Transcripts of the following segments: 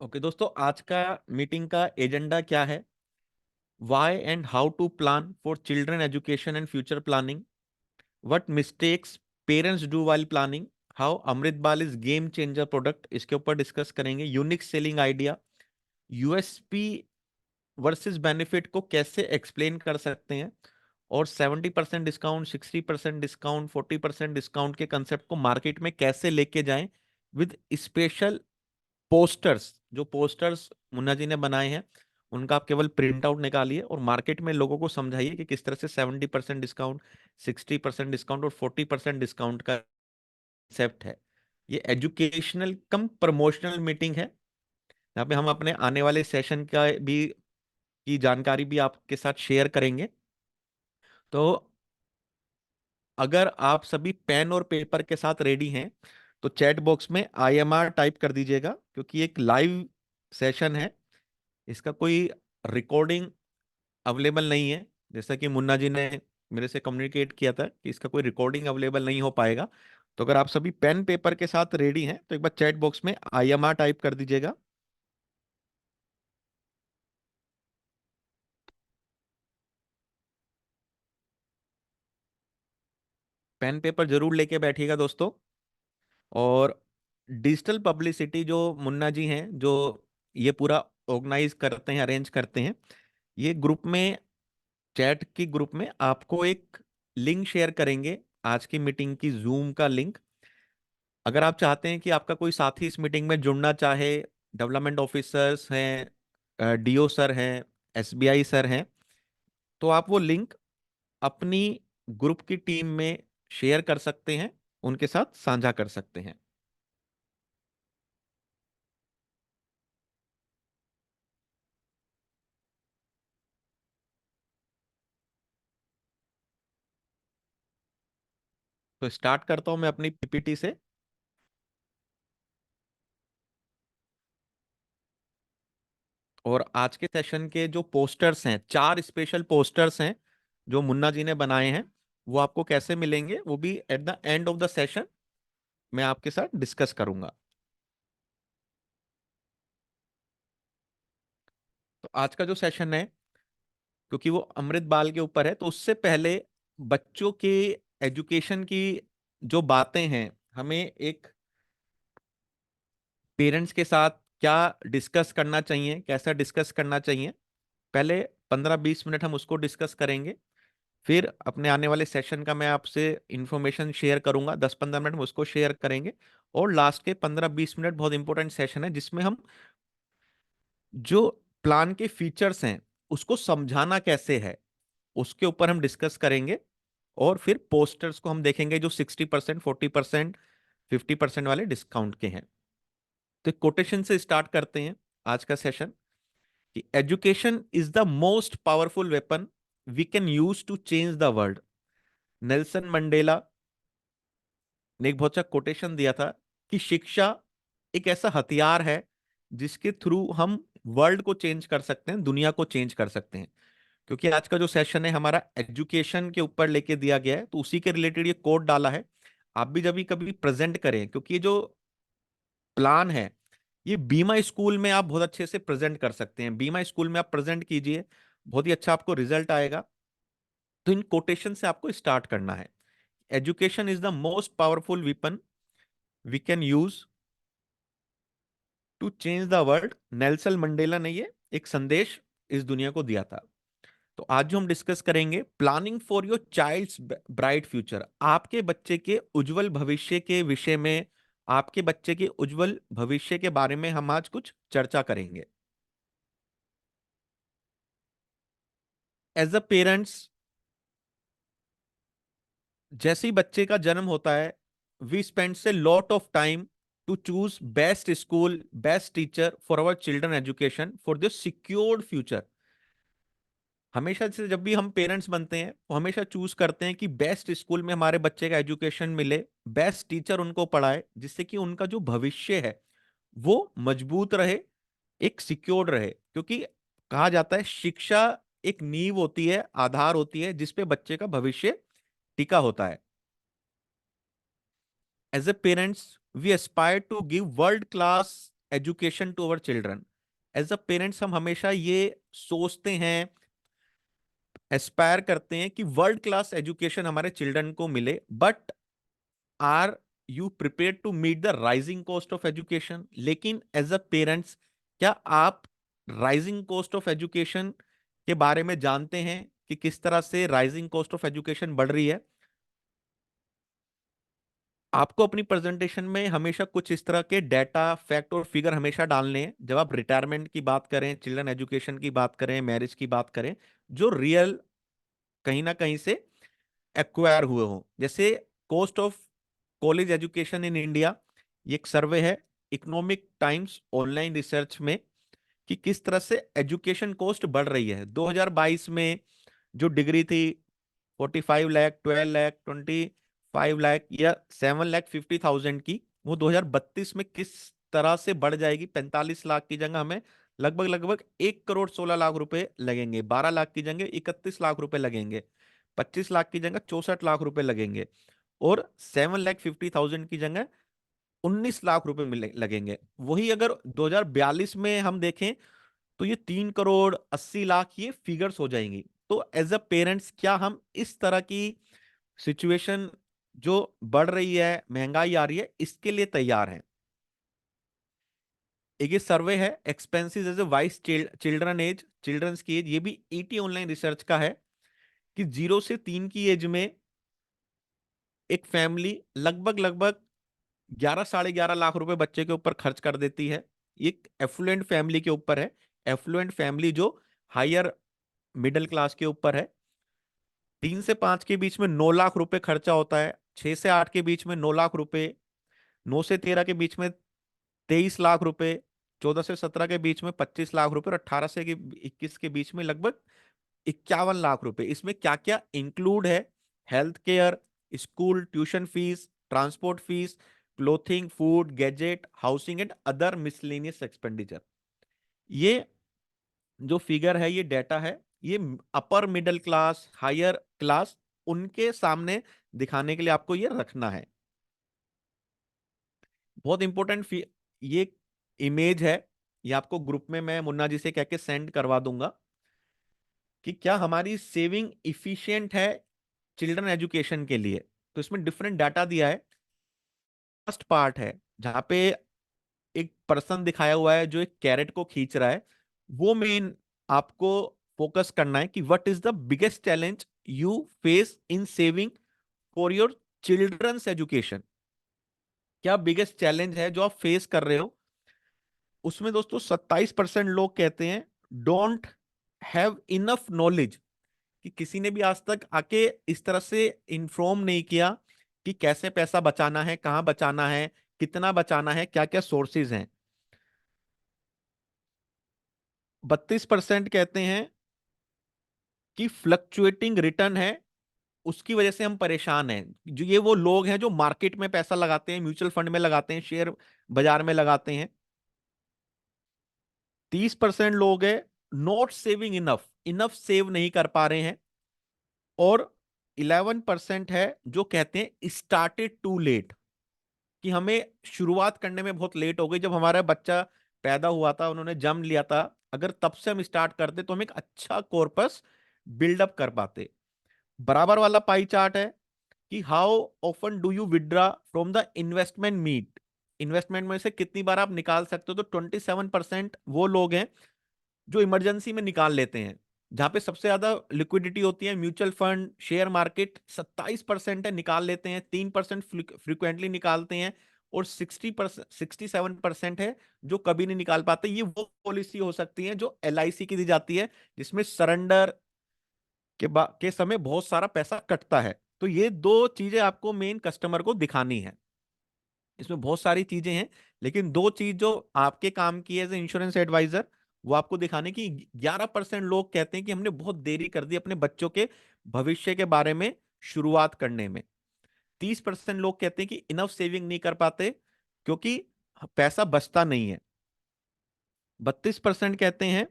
Okay दोस्तों, आज का मीटिंग का एजेंडा क्या है? Why and how to plan for children education and future planning. What mistakes parents do while planning. How Amrit Bal is game changer product, इसके ऊपर discuss करेंगे। Unique selling idea, USP versus benefit को कैसे explain कर सकते हैं, और 70% डिस्काउंट, 60% डिस्काउंट, 40% डिस्काउंट के कंसेप्ट को मार्केट में कैसे लेके जाएं विद स्पेशल पोस्टर्स। जो पोस्टर्स मुन्ना जी ने बनाए हैं उनका आप केवल प्रिंट आउट निकालिए और मार्केट में लोगों को समझाइए कि किस तरह से 70% डिस्काउंट, 60% डिस्काउंट और 40% डिस्काउंट का कंसेप्ट है। ये एजुकेशनल कम प्रमोशनल मीटिंग है। यहाँ पे हम अपने आने वाले सेशन का भी की जानकारी भी आपके साथ शेयर करेंगे। तो अगर आप सभी पेन और पेपर के साथ रेडी हैं तो चैट बॉक्स में IMR टाइप कर दीजिएगा, क्योंकि एक लाइव सेशन है। इसका कोई रिकॉर्डिंग अवेलेबल नहीं है। जैसा कि मुन्ना जी ने मेरे से कम्युनिकेट किया था कि इसका कोई रिकॉर्डिंग अवेलेबल नहीं हो पाएगा। तो अगर आप सभी पेन पेपर के साथ रेडी हैं तो एक बार चैट बॉक्स में IMR टाइप कर दीजिएगा। पेन पेपर जरूर लेके बैठिएगा दोस्तों। और डिजिटल पब्लिसिटी जो मुन्ना जी हैं, जो ये पूरा ऑर्गेनाइज करते हैं, अरेंज करते हैं, ये ग्रुप में, चैट की ग्रुप में आपको एक लिंक शेयर करेंगे, आज की मीटिंग की जूम का लिंक। अगर आप चाहते हैं कि आपका कोई साथी इस मीटिंग में जुड़ना चाहे, डेवलपमेंट ऑफिसर्स हैं, DO सर हैं, SBI सर हैं, तो आप वो लिंक अपनी ग्रुप की टीम में शेयर कर सकते हैं, उनके साथ साझा कर सकते हैं। तो स्टार्ट करता हूं मैं अपनी PPT से। और आज के सेशन के जो पोस्टर्स हैं, 4 स्पेशल पोस्टर्स हैं जो मुन्ना जी ने बनाए हैं, वो आपको कैसे मिलेंगे वो भी eight the end of the session मैं आपके साथ डिस्कस करूंगा। तो आज का जो सेशन है, क्योंकि वो अमृत बाल के ऊपर है, तो उससे पहले बच्चों के एजुकेशन की जो बातें हैं, हमें एक पेरेंट्स के साथ क्या डिस्कस करना चाहिए, कैसा डिस्कस करना चाहिए, पहले 15-20 मिनट हम उसको डिस्कस करेंगे। फिर अपने आने वाले सेशन का मैं आपसे इंफॉर्मेशन शेयर करूंगा, 10-15 मिनट में उसको शेयर करेंगे। और लास्ट के 15-20 मिनट बहुत इंपॉर्टेंट सेशन है, जिसमें हम जो प्लान के फीचर्स हैं उसको समझाना कैसे है, उसके ऊपर हम डिस्कस करेंगे। और फिर पोस्टर्स को हम देखेंगे जो 60%, 40%, 50% वाले डिस्काउंट के हैं। तो कोटेशन से स्टार्ट करते हैं आज का सेशन कि education is the most powerful weapon we can use to change the world. Nelson Mandela ने एक बहुत अच्छा कोटेशन दिया था कि शिक्षा एक ऐसा हथियार है जिसके थ्रू हम वर्ल्ड को चेंज कर सकते हैं, दुनिया को चेंज कर सकते हैं। क्योंकि आज का जो सेशन है हमारा एजुकेशन के ऊपर लेके दिया गया है, तो उसी के रिलेटेड ये कोड डाला है। आप भी जब भी कभी प्रेजेंट करें, क्योंकि ये जो प्लान है ये बीमा स्कूल में आप बहुत अच्छे से प्रेजेंट कर सकते हैं। बीमा स्कूल में आप प्रेजेंट कीजिए, बहुत ही अच्छा आपको रिजल्ट आएगा। तो इन कोटेशन से आपको स्टार्ट करना है। Education is the most powerful weapon we can use to change the world. Nelson Mandela ने ये एक संदेश इस दुनिया को दिया था। तो आज जो हम डिस्कस करेंगे, planning for your child's bright future, आपके बच्चे के उज्जवल भविष्य के विषय में, आपके बच्चे के उज्जवल भविष्य के बारे में हम आज कुछ चर्चा करेंगे। एज अ पेरेंट्स, जैसे ही बच्चे का जन्म होता है, we spends a lot of time to choose best school, best teacher for our children education for the secured future. हमेशा से जब भी हम पेरेंट्स बनते हैं तो हमेशा चूज करते हैं कि बेस्ट स्कूल में हमारे बच्चे का एजुकेशन मिले, बेस्ट टीचर उनको पढ़ाए, जिससे कि उनका जो भविष्य है वो मजबूत रहे, एक सिक्योर्ड रहे। क्योंकि कहा जाता है शिक्षा एक नींव होती है, आधार होती है, जिसपे बच्चे का भविष्य टिका होता है। As a parents we aspire to give world class education to our children. As a parents हम हमेशा ये सोचते हैं, एस्पायर करते हैं कि वर्ल्ड क्लास एजुकेशन हमारे चिल्ड्रन को मिले, but are you prepare to meet the rising cost of education? लेकिन एज अ पेरेंट्स, क्या आप राइजिंग कॉस्ट ऑफ एजुकेशन के बारे में जानते हैं कि किस तरह से राइजिंग कॉस्ट ऑफ एजुकेशन बढ़ रही है? आपको अपनी प्रेजेंटेशन में हमेशा कुछ इस तरह के डेटा, फैक्ट और फिगर हमेशा डालने हैं जब आप रिटायरमेंट की बात करें, चिल्ड्रन एजुकेशन की बात करें, मैरिज की बात करें, जो रियल कहीं ना कहीं से एक्वायर हुए हों। जैसे cost of college education in India, ये एक सर्वे है इकोनॉमिक टाइम्स ऑनलाइन रिसर्च में, कि किस तरह से एजुकेशन कॉस्ट बढ़ रही है। 2022 में जो डिग्री थी 45 लाख, 12 लाख, 25 लाख या 7,50,000 की, वो 2032 में किस तरह से बढ़ जाएगी? 45 लाख की जगह हमें लगभग लगभग 1,16,00,000 रुपए लगेंगे, 12 लाख की जगह 31 लाख रुपए लगेंगे, 25 लाख की जगह 64 लाख रुपए लगेंगे, और 7,50,000 की जगह 19 लाख रुपए लगेंगे। वही अगर 2042 में हम देखें तो ये 3,80,00,000 ये फिगर्स हो जाएंगी। तो एज अ पेरेंट्स, क्या हम इस तरह की सिचुएशन जो बढ़ रही है, महंगाई आ रही है, इसके लिए तैयार हैं? एक ये सर्वे है expenses age a wise children's की एज, ये भी ईटी ऑनलाइन रिसर्च का है, कि 0 से 3 की एज में एक फैमिली लगभग लगभग 11 साढ़े 11 लाख रुपए बच्चे के ऊपर खर्च कर देती है। एक एफ्लुएंट फैमिली के ऊपर है, एफ्लुएंट फैमिली जो हायर मिडिल क्लास के ऊपर है। 3 से 5 के बीच में 9 लाख रुपए खर्चा होता है, 6 से 8 के बीच में 9 लाख रुपए, 9 से 13 के बीच में 23 लाख रुपए, 14 से 17 के बीच में 25 लाख रुपए, और 18 से 21 के बीच में लगभग 51 लाख रुपए। इसमें क्या क्या इंक्लूड है? Health care, school tuition fees, transport fees, clothing, food, gadget, housing and other miscellaneous expenditure. ये जो फिगर है, ये डेटा है, ये upper middle class, higher class, उनके सामने दिखाने के लिए आपको ये रखना है। बहुत इंपॉर्टेंट ये इमेज है, ये आपको ग्रुप में मैं मुन्ना जी से कह के सेंड करवा दूंगा, कि क्या हमारी सेविंग इफिशिएंट है चिल्ड्रन एजुकेशन के लिए। तो इसमें डिफरेंट डाटा दिया है। फर्स्ट पार्ट है जहां पे एक पर्सन दिखाया हुआ है जो एक कैरेट को खींच रहा है, वो मेन आपको फोकस करना है कि what is the biggest challenge you face in saving for your children's education. क्या बिगेस्ट चैलेंज है जो आप फेस कर रहे हो? उसमें दोस्तों 27% लोग कहते हैं डोंट हैव इनफ नॉलेज, कि किसी ने भी आज तक आके इस तरह से इंफॉर्म नहीं किया कि कैसे पैसा बचाना है, कहां बचाना है, कितना बचाना है, क्या क्या सोर्सेज हैं। 32% कहते हैं कि फ्लक्चुएटिंग रिटर्न है, उसकी वजह से हम परेशान हैं। जो ये वो लोग हैं जो मार्केट में पैसा लगाते हैं, म्यूचुअल फंड में लगाते हैं, शेयर बाजार में लगाते हैं। 30% लोग हैं not saving enough, enough save नहीं कर पा रहे हैं। और 11% है जो कहते हैं स्टार्टेड टू लेट, कि हमें शुरुआत करने में बहुत लेट हो गई। जब हमारा बच्चा पैदा हुआ था, उन्होंने जन्म लिया था, अगर तब से हम स्टार्ट करते तो हम एक अच्छा कॉर्पस बिल्डअप कर पाते। बराबर वाला पाई चार्ट है कि how often do you withdraw from the investment meet, investment में से कितनी बार आप निकाल सकते हो। तो 27% वो लोग हैं जो इमरजेंसी में निकाल लेते हैं। जहां पे सबसे ज्यादा लिक्विडिटी होती है म्यूचुअल फंड, शेयर मार्केट, 27% है निकाल लेते हैं, 3% फ्रिक्वेंटली निकालते हैं, और 67% है जो कभी नहीं निकाल पाते। ये वो पॉलिसी हो सकती है जो LIC की दी जाती है, जिसमें सरेंडर के समय बहुत सारा पैसा कटता है। तो ये दो चीजें आपको मेन कस्टमर को दिखानी है। इसमें बहुत सारी चीजें हैं, लेकिन दो चीज जो आपके काम की एज ए इंश्योरेंस एडवाइजर, वो आपको दिखाने की। 11% लोग कहते हैं कि हमने बहुत देरी कर दी अपने बच्चों के भविष्य के बारे में शुरुआत करने में। 30% लोग कहते हैं कि इनफ सेविंग नहीं कर पाते क्योंकि पैसा बचता नहीं है। 32% कहते हैं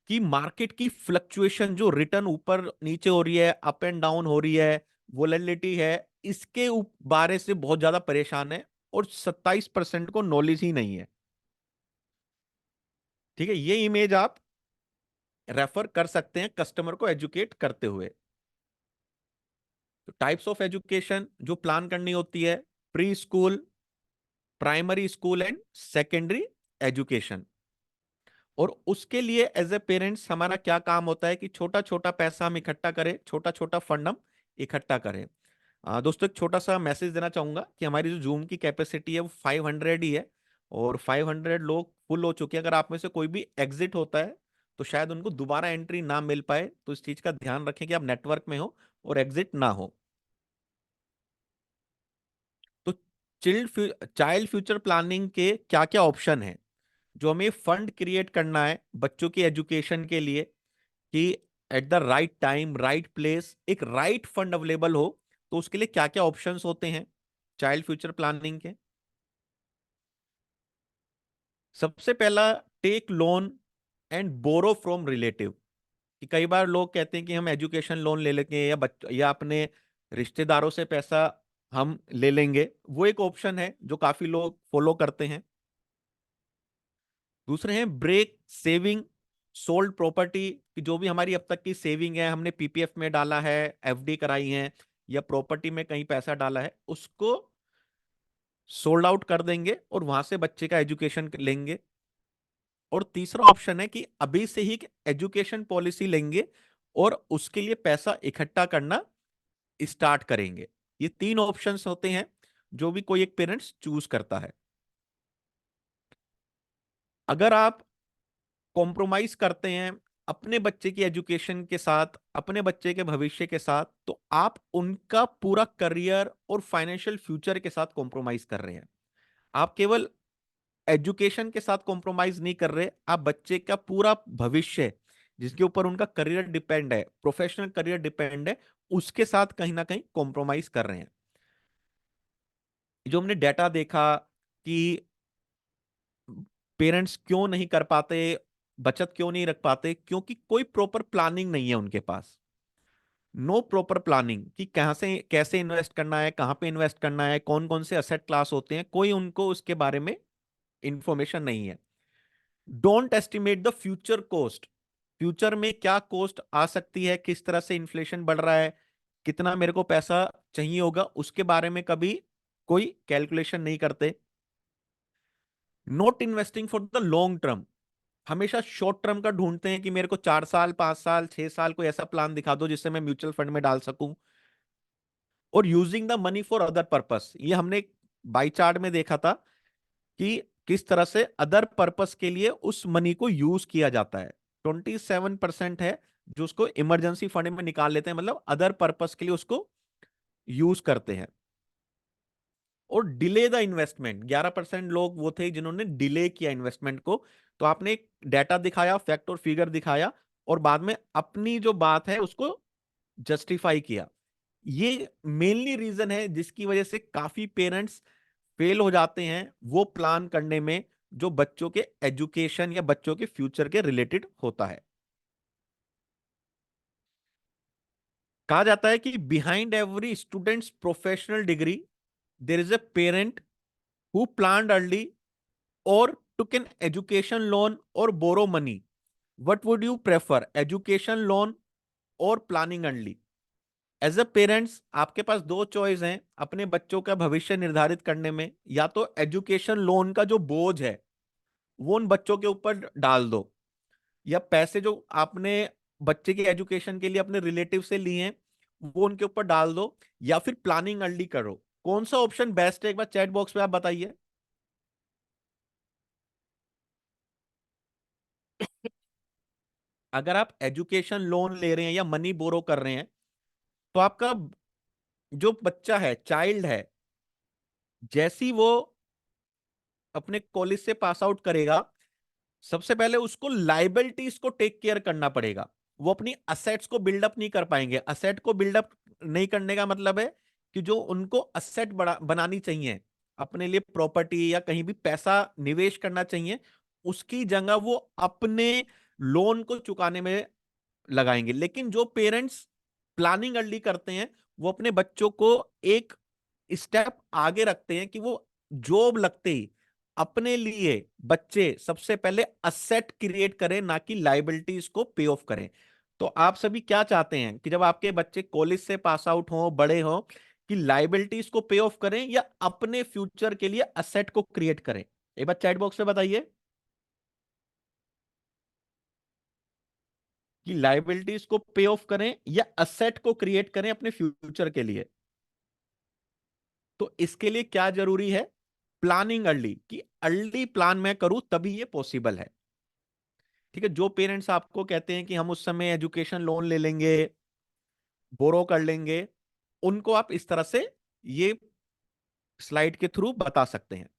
कि मार्केट की फ्लक्चुएशन, जो रिटर्न ऊपर नीचे हो रही है, अप एंड डाउन हो रही है, वोलेटिलिटी है, इसके बारे से बहुत ज्यादा परेशान है। और 27% को नॉलेज ही नहीं है। ठीक है, ये इमेज आप रेफर कर सकते हैं कस्टमर को एजुकेट करते हुए। तो टाइप्स ऑफ एजुकेशन जो प्लान करनी होती है, pre school, primary school and secondary education. और उसके लिए एज ए पेरेंट्स हमारा क्या काम होता है कि छोटा छोटा पैसा हम इकट्ठा करें, छोटा छोटा फंड हम इकट्ठा करें। दोस्तों एक छोटा सा मैसेज देना चाहूंगा कि हमारी जो जूम की कैपेसिटी है वो 500 ही है, और 500 लोग फुल हो चुके हैं। अगर आप में से कोई भी एग्जिट होता है तो शायद उनको दोबारा एंट्री ना मिल पाए, तो इस चीज का ध्यान रखें कि आप नेटवर्क में हो और एग्जिट ना हो। तो चाइल्ड फ्यूचर प्लानिंग के क्या क्या ऑप्शन है? जो हमें फंड क्रिएट करना है बच्चों की एजुकेशन के लिए, कि at the right time right place एक राइट फंड अवेलेबल हो, तो उसके लिए क्या क्या ऑप्शंस होते हैं चाइल्ड फ्यूचर प्लानिंग के? सबसे पहला, take loan and borrow from relative. कि कई बार लोग कहते हैं कि हम एजुकेशन लोन ले लेंगे, या अपने रिश्तेदारों से पैसा हम ले लेंगे। वो एक ऑप्शन है जो काफी लोग फॉलो करते हैं। दूसरे हैं ब्रेक सेविंग सोल्ड प्रॉपर्टी, कि जो भी हमारी अब तक की सेविंग है, हमने पीपीएफ में डाला है, एफडी कराई है, या प्रॉपर्टी में कहीं पैसा डाला है, उसको सोल्ड आउट कर देंगे और वहां से बच्चे का एजुकेशन लेंगे। और तीसरा ऑप्शन है कि अभी से ही एजुकेशन पॉलिसी लेंगे और उसके लिए पैसा इकट्ठा करना स्टार्ट करेंगे। ये तीन ऑप्शंस होते हैं जो भी कोई एक पेरेंट्स चूज करता है। अगर आप कॉम्प्रोमाइज करते हैं अपने बच्चे की एजुकेशन के साथ, अपने बच्चे के भविष्य के साथ, तो आप उनका पूरा करियर और फाइनेंशियल फ्यूचर के साथ कॉम्प्रोमाइज कर रहे हैं। आप केवल एजुकेशन के साथ कॉम्प्रोमाइज नहीं कर रहे, आप बच्चे का पूरा भविष्य जिसके ऊपर उनका करियर डिपेंड है, प्रोफेशनल करियर डिपेंड है, उसके साथ कहीं ना कहीं कॉम्प्रोमाइज कर रहे हैं। जो हमने डेटा देखा कि पेरेंट्स क्यों नहीं कर पाते, बचत क्यों नहीं रख पाते, क्योंकि कोई प्रॉपर प्लानिंग नहीं है उनके पास। नो प्रॉपर प्लानिंग कि कहां से कैसे इन्वेस्ट करना है, कहां पे इन्वेस्ट करना है, कौन कौन से असेट क्लास होते हैं, कोई उनको उसके बारे में इंफॉर्मेशन नहीं है। Don't estimate the future cost, future में क्या कॉस्ट आ सकती है, किस तरह से इन्फ्लेशन बढ़ रहा है, कितना मेरे को पैसा चाहिए होगा, उसके बारे में कभी कोई कैलकुलेशन नहीं करते। Not investing for the long term, हमेशा शॉर्ट टर्म का ढूंढते हैं कि मेरे को 4 साल, 5 साल, 6 साल कोई ऐसा प्लान दिखा दो जिससे मैं म्यूचुअल फंड में डाल सकूं। और using the money for other purpose, ये हमने बाई चार्ट में देखा था कि किस तरह से अदर पर्पस के लिए उस मनी को यूज किया जाता है। 27% है जो उसको इमरजेंसी फंड में निकाल लेते हैं, मतलब अदर पर्पस के लिए उसको यूज करते हैं। और डिले द इन्वेस्टमेंट, 11% लोग वो थे जिन्होंने डिले किया इन्वेस्टमेंट को। तो आपने एक डाटा दिखाया, फैक्ट और फिगर दिखाया, और बाद में अपनी जो बात है उसको जस्टिफाई किया। ये मेनली रीजन है जिसकी वजह से काफी पेरेंट्स फेल हो जाते हैं वो प्लान करने में जो बच्चों के एजुकेशन या बच्चों के फ्यूचर के रिलेटेड होता है। कहा जाता है कि behind every students professional degree there is a parent who plan early और टुक एन एजुकेशन लोन और borrow money. What would you prefer, education loan और planning early? As a parents आपके पास दो चॉइस हैं अपने बच्चों का भविष्य निर्धारित करने में। या तो एजुकेशन लोन का जो बोझ है वो उन बच्चों के ऊपर डाल दो, या पैसे जो आपने बच्चे की एजुकेशन के लिए अपने रिलेटिव से लिए हैं वो उनके ऊपर डाल दो, या फिर प्लानिंग अर्ली करो। कौन सा ऑप्शन बेस्ट है, एक बार चैट बॉक्स में आप बताइए। अगर आप एजुकेशन लोन ले रहे हैं या मनी बोरो कर रहे हैं, तो आपका जो बच्चा है, चाइल्ड है, जैसी वो अपने कॉलेज से पास आउट करेगा, सबसे पहले उसको लाइबिलिटीज को टेक केयर करना पड़ेगा। वो अपनी असेट्स को बिल्डअप नहीं कर पाएंगे। असेट को बिल्डअप नहीं करने का मतलब है कि जो उनको असेट बनानी चाहिए, अपने लिए प्रॉपर्टी या कहीं भी पैसा निवेश करना चाहिए, उसकी जगह वो अपने लोन को चुकाने में लगाएंगे। लेकिन जो पेरेंट्स प्लानिंग अर्ली करते हैं वो अपने बच्चों को एक स्टेप आगे रखते हैं कि वो जॉब लगते ही अपने लिए बच्चे सबसे पहले असेट क्रिएट करें, ना कि लाइबिलिटीज को पे ऑफ करें। तो आप सभी क्या चाहते हैं कि जब आपके बच्चे कॉलेज से पास आउट हो, बड़े हो, कि लाइबिलिटीज को पे ऑफ करें या अपने फ्यूचर के लिए असेट को क्रिएट करें? एक बार चैट बॉक्स में बताइए कि लाइबिलिटीज को पे ऑफ करें या असेट को क्रिएट करें अपने फ्यूचर के लिए। तो इसके लिए क्या जरूरी है? प्लानिंग अर्ली, कि अर्ली प्लान मैं करूं तभी ये पॉसिबल है। ठीक है, जो पेरेंट्स आपको कहते हैं कि हम उस समय एजुकेशन लोन ले लेंगे, बोरो कर लेंगे, उनको आप इस तरह से ये स्लाइड के थ्रू बता सकते हैं।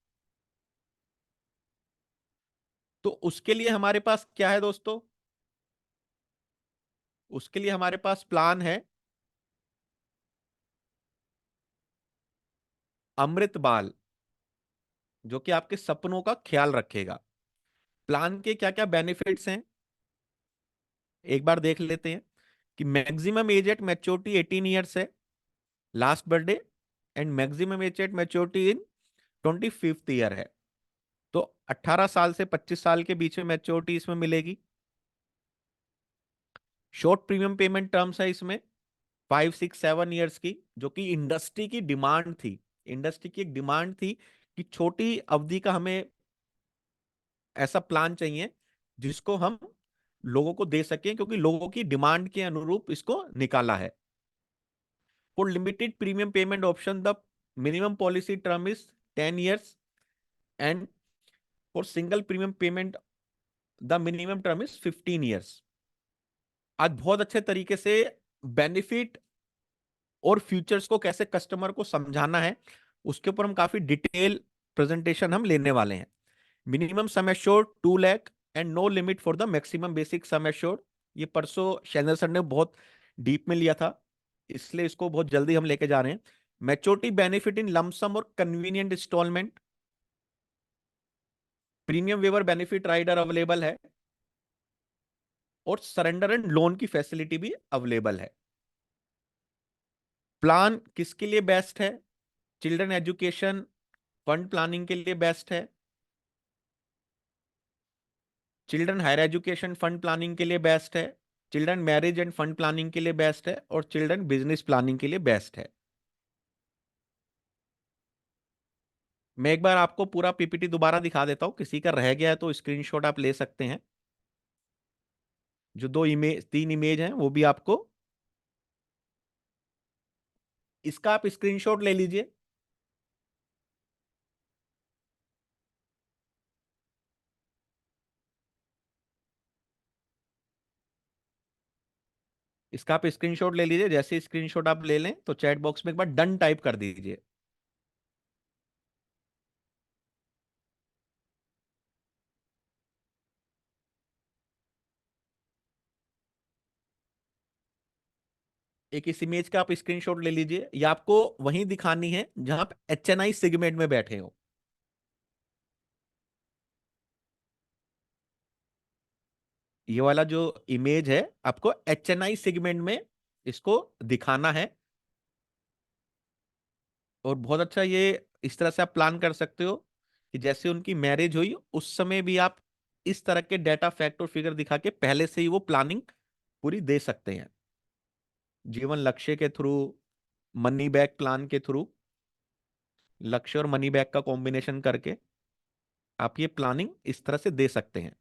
तो उसके लिए हमारे पास क्या है दोस्तों? उसके लिए हमारे पास प्लान है अमृत बाल, जो कि आपके सपनों का ख्याल रखेगा। प्लान के क्या क्या बेनिफिट्स हैं एक बार देख लेते हैं। कि maximum age at maturity 18 years है, last birthday, and maximum age at maturity in 25th year है। तो 18 साल से 25 साल के बीच में मैच्योरिटी इसमें मिलेगी। शॉर्ट प्रीमियम पेमेंट टर्म्स है इसमें 5 6 7 ईयर्स की, जो कि इंडस्ट्री की डिमांड थी। इंडस्ट्री की एक डिमांड थी कि छोटी अवधि का हमें ऐसा प्लान चाहिए जिसको हम लोगों को दे सकें, क्योंकि लोगों की डिमांड के अनुरूप इसको निकाला है। For limited premium payment option the minimum policy term is 10 years, and for single premium payment the minimum term is 15 years. आज बहुत अच्छे तरीके से बेनिफिट और फ्यूचर्स को कैसे कस्टमर को समझाना है, उसके ऊपर हम काफी डिटेल प्रेजेंटेशन हम लेने वाले हैं। Minimum sum assured 2 lakh and no limit for the maximum basic sum assured. ये परसों शैलेंद्र सर ने बहुत डीप में लिया था, इसलिए इसको बहुत जल्दी हम लेके जा रहे हैं। मैच्योरिटी बेनिफिट इन लमसम और convenient installment, premium waiver benefit rider available है, और सरेंडर एंड लोन की फैसिलिटी भी अवेलेबल है। प्लान किसके लिए बेस्ट है? चिल्ड्रन एजुकेशन फंड प्लानिंग के लिए बेस्ट है, children higher education fund planning के लिए बेस्ट है, children marriage and fund planning के लिए बेस्ट है, और चिल्ड्रन बिजनेस प्लानिंग के लिए बेस्ट है। मैं एक बार आपको पूरा पीपीटी दोबारा दिखा देता हूं, किसी का रह गया है तो स्क्रीनशॉट आप ले सकते हैं। जो 3 इमेज हैं वो भी आपको, इसका आप स्क्रीनशॉट ले लीजिए। इसका आप स्क्रीनशॉट ले लीजिए। जैसे स्क्रीनशॉट आप ले लें तो चैट बॉक्स में एक बार डन टाइप कर दीजिए। एक इस इमेज का आप स्क्रीनशॉट ले लीजिए। ये आपको वहीं दिखानी है जहां आप एचएनआई सेगमेंट में बैठे हो। ये वाला जो इमेज है आपको एचएनआई सेगमेंट में इसको दिखाना है। और बहुत अच्छा, ये इस तरह से आप प्लान कर सकते हो कि जैसे उनकी मैरिज हुई उस समय भी आप इस तरह के डेटा फैक्ट और फिगर दिखा के पहले से ही वो प्लानिंग पूरी दे सकते हैं। जीवन लक्ष्य के थ्रू, मनी बैक प्लान के थ्रू, लक्ष्य और मनी बैक का कॉम्बिनेशन करके आप ये प्लानिंग इस तरह से दे सकते हैं।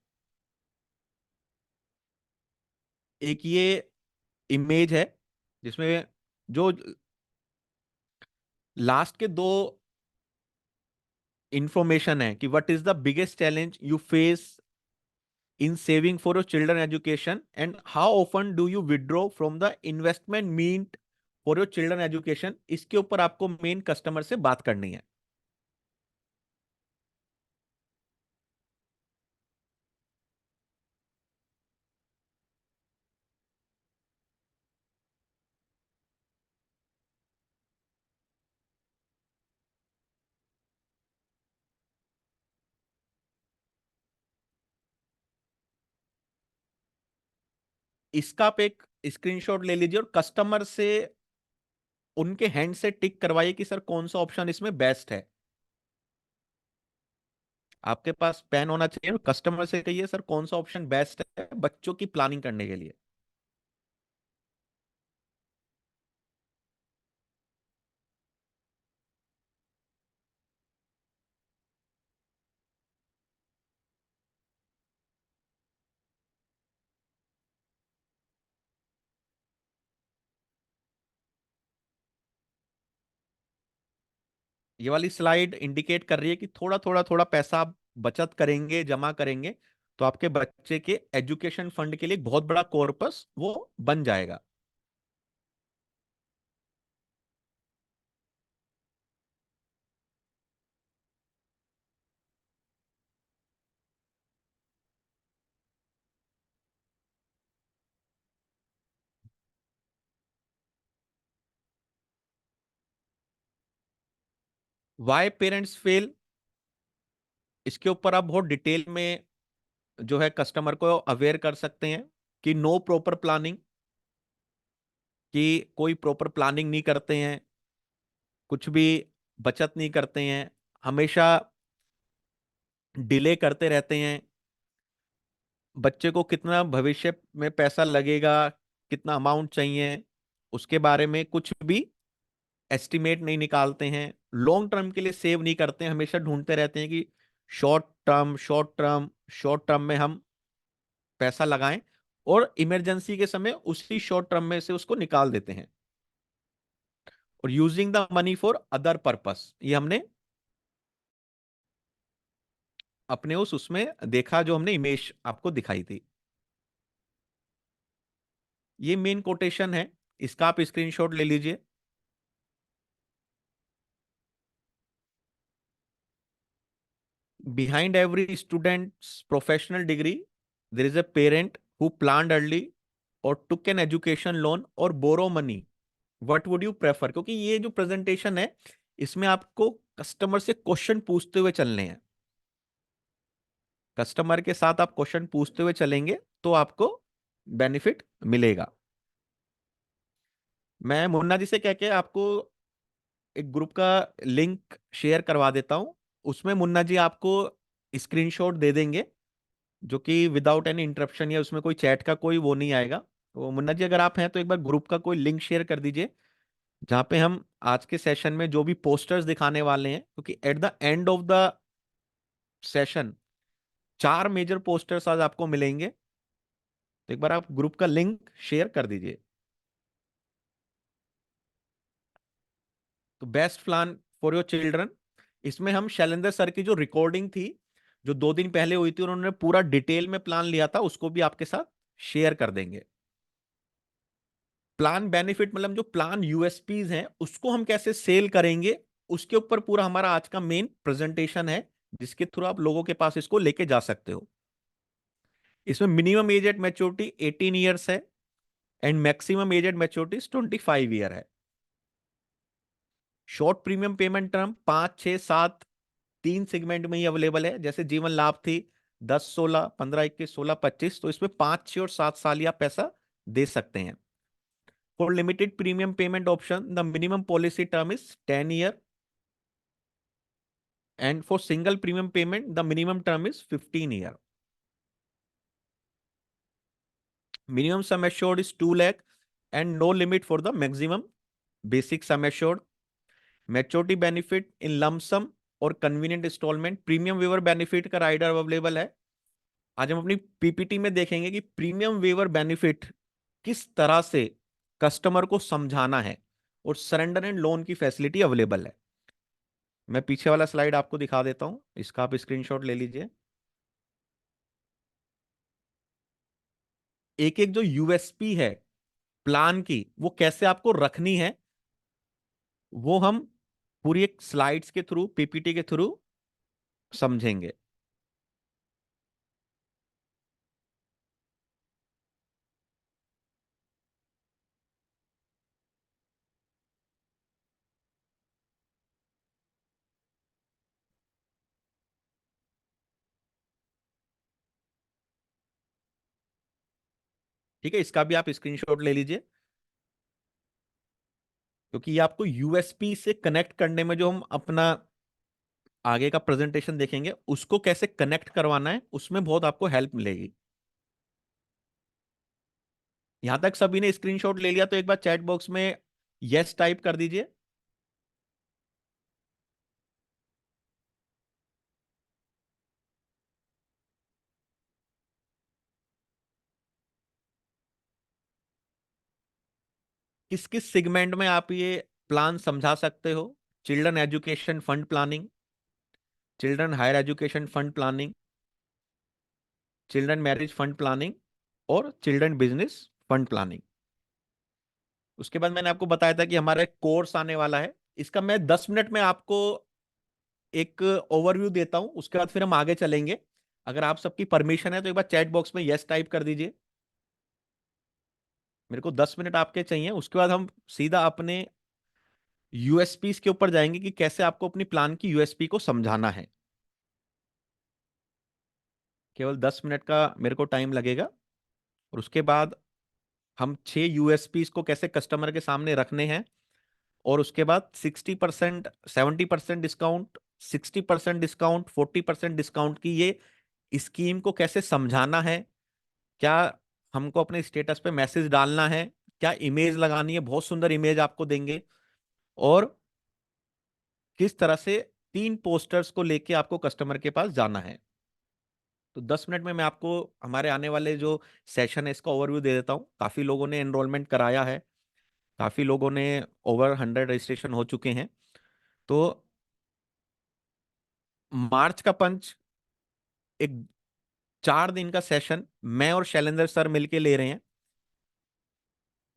एक ये इमेज है जिसमें जो लास्ट के दो इंफॉर्मेशन है कि what is the biggest challenge you face in saving for your children education and how often do you withdraw from the investment meant for your children education। इसके ऊपर आपको मेन कस्टमर से बात करनी है। इसका आप एक स्क्रीनशॉट ले लीजिए और कस्टमर से उनके हैंड से टिक करवाइए कि सर कौन सा ऑप्शन इसमें बेस्ट है। आपके पास पेन होना चाहिए और कस्टमर से कहिए सर कौन सा ऑप्शन बेस्ट है बच्चों की प्लानिंग करने के लिए। ये वाली स्लाइड इंडिकेट कर रही है कि थोड़ा पैसा आप बचत करेंगे, जमा करेंगे, तो आपके बच्चे के एजुकेशन फंड के लिए एक बहुत बड़ा कॉर्पस वो बन जाएगा। वाई पेरेंट्स फेल, इसके ऊपर आप बहुत डिटेल में जो है कस्टमर को अवेयर कर सकते हैं कि नो प्रॉपर प्लानिंग, कि कोई प्रॉपर प्लानिंग नहीं करते हैं, कुछ भी बचत नहीं करते हैं, हमेशा डिले करते रहते हैं, बच्चे को कितना भविष्य में पैसा लगेगा, कितना अमाउंट चाहिए, उसके बारे में कुछ भी एस्टिमेट नहीं निकालते हैं, लॉन्ग टर्म के लिए सेव नहीं करते हैं, हमेशा ढूंढते रहते हैं कि short term short term short term में हम पैसा लगाएं और इमरजेंसी के समय उसी शॉर्ट टर्म में से उसको निकाल देते हैं। और using the money for other purpose, ये हमने अपने उस उसमें देखा जो हमने इमेज आपको दिखाई थी। ये मेन कोटेशन है, इसका आप स्क्रीनशॉट ले लीजिए। Behind every student's professional degree, there is a parent who planned early or took an education loan or borrow money. What would you prefer? क्योंकि ये जो प्रेजेंटेशन है इसमें आपको कस्टमर से क्वेश्चन पूछते हुए चलने हैं। कस्टमर के साथ आप क्वेश्चन पूछते हुए चलेंगे तो आपको बेनिफिट मिलेगा। मैं मुन्ना जी से कह के आपको एक ग्रुप का लिंक शेयर करवा देता हूं, उसमें मुन्ना जी आपको स्क्रीनशॉट दे देंगे जो कि विदाउट एनी इंटरप्शन, या उसमें कोई चैट का कोई वो नहीं आएगा। तो मुन्ना जी अगर आप हैं तो एक बार ग्रुप का कोई लिंक शेयर कर दीजिए जहां पे हम आज के सेशन में जो भी पोस्टर्स दिखाने वाले हैं, क्योंकि at the end of the session 4 major posters आज आपको मिलेंगे। तो एक बार आप ग्रुप का लिंक शेयर कर दीजिए। तो best plan for your children, इसमें हम शैलेंद्र सर की जो रिकॉर्डिंग थी जो 2 दिन पहले हुई थी, उन्होंने पूरा डिटेल में प्लान लिया था, उसको भी आपके साथ शेयर कर देंगे। प्लान बेनिफिट मतलब जो प्लान यूएसपीज हैं उसको हम कैसे सेल करेंगे, उसके ऊपर पूरा हमारा आज का मेन प्रेजेंटेशन है, जिसके थ्रू आप लोगों के पास इसको लेके जा सकते हो। इसमें minimum age at maturity 18 years है and maximum age at maturity 25 year है। Short premium payment term 5, 6, 7 3 segment में ही अवेलेबल है। जैसे जीवन लाभ थी 10, 16, 15, 21, 16, 25, तो इसमें 5, 6 और 7 साल ही आप पैसा दे सकते हैं। For limited premium payment option, the minimum policy term is 10 year, and for single premium payment, the minimum term is 15 year. Minimum sum assured is 2 lakh and no limit for the maximum basic sum assured. Maturity benefit in lump sum और convenient installment. Premium waiver benefit का rider available है। आज हम अपनी PPT में देखेंगे कि premium waiver benefit किस तरह से कस्टमर को समझाना है, और सरेंडर एंड लोन की फैसिलिटी अवेलेबल है। मैं पीछे वाला स्लाइड आपको दिखा देता हूं, इसका आप स्क्रीनशॉट ले लीजिए। एक एक जो यूएसपी है प्लान की, वो कैसे आपको रखनी है, वो हम पूरी एक स्लाइड्स के थ्रू, पीपीटी के थ्रू समझेंगे। ठीक है, इसका भी आप स्क्रीनशॉट ले लीजिए, क्योंकि ये आपको यूएसपी से कनेक्ट करने में जो हम अपना आगे का प्रेजेंटेशन देखेंगे, उसको कैसे कनेक्ट करवाना है, उसमें बहुत आपको हेल्प मिलेगी। यहां तक सभी ने स्क्रीनशॉट ले लिया तो एक बार चैट बॉक्स में यस टाइप कर दीजिए। किस किस सेगमेंट में आप ये प्लान समझा सकते हो? Children education fund planning, children higher education fund planning, children marriage fund planning, और चिल्ड्रन बिजनेस फंड प्लानिंग। उसके बाद मैंने आपको बताया था कि हमारा एक कोर्स आने वाला है, इसका मैं 10 मिनट में आपको एक ओवरव्यू देता हूं, उसके बाद फिर हम आगे चलेंगे। अगर आप सबकी परमिशन है तो एक बार चैट बॉक्स में यस टाइप कर दीजिए। मेरे को 10 मिनट आपके चाहिए, उसके बाद हम सीधा अपने यूएसपी के ऊपर जाएंगे कि कैसे आपको अपनी प्लान की यूएसपी को समझाना है। केवल 10 मिनट का मेरे को टाइम लगेगा, और उसके बाद हम 6 यूएसपी को कैसे कस्टमर के सामने रखने हैं, और उसके बाद 60%, 70% डिस्काउंट, 60% डिस्काउंट, 40% डिस्काउंट की ये स्कीम को कैसे समझाना है, क्या हमको अपने स्टेटस पे मैसेज डालना है, क्या इमेज लगानी है, बहुत सुंदर इमेज आपको देंगे, और किस तरह से 3 पोस्टर्स को लेके आपको कस्टमर के पास जाना है। तो 10 मिनट में मैं आपको हमारे आने वाले जो सेशन है इसका ओवरव्यू दे देता हूँ। काफी लोगों ने एनरोलमेंट कराया है, काफी लोगों ने ओवर 100 रजिस्ट्रेशन हो चुके हैं। तो मार्च का पंच एक 4 दिन का सेशन मैं और शैलेंद्र सर मिलके ले रहे हैं,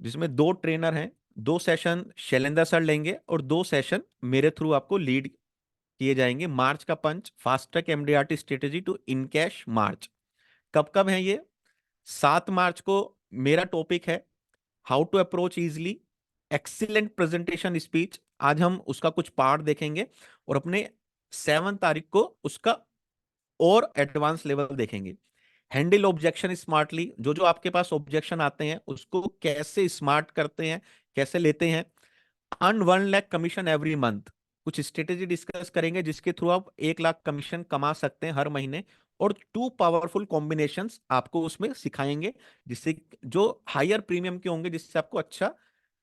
जिसमें 2 ट्रेनर हैं। 2 सेशन शैलेंद्र सर लेंगे और 2 सेशन मेरे थ्रू आपको लीड किए जाएंगे। मार्च का punch, fast track MDRT strategy to encash March. कब कब है ये? 7 मार्च को मेरा टॉपिक है how to approach easily excellent presentation speech. आज हम उसका कुछ पार्ट देखेंगे, और अपने 7 तारीख को उसका और एडवांस लेवल देखेंगे। हैंडल ऑब्जेक्शन स्मार्टली, जो जो आपके पास ऑब्जेक्शन आते हैं उसको कैसे स्मार्ट करते हैं, कैसे लेते हैं। Earn 1 lakh commission every month, कुछ स्ट्रेटेजी डिस्कस करेंगे जिसके थ्रू आप 1 लाख कमीशन कमा सकते हैं हर महीने। और 2 पावरफुल कॉम्बिनेशंस आपको उसमें सिखाएंगे, जिससे जो हायर प्रीमियम के होंगे, जिससे आपको अच्छा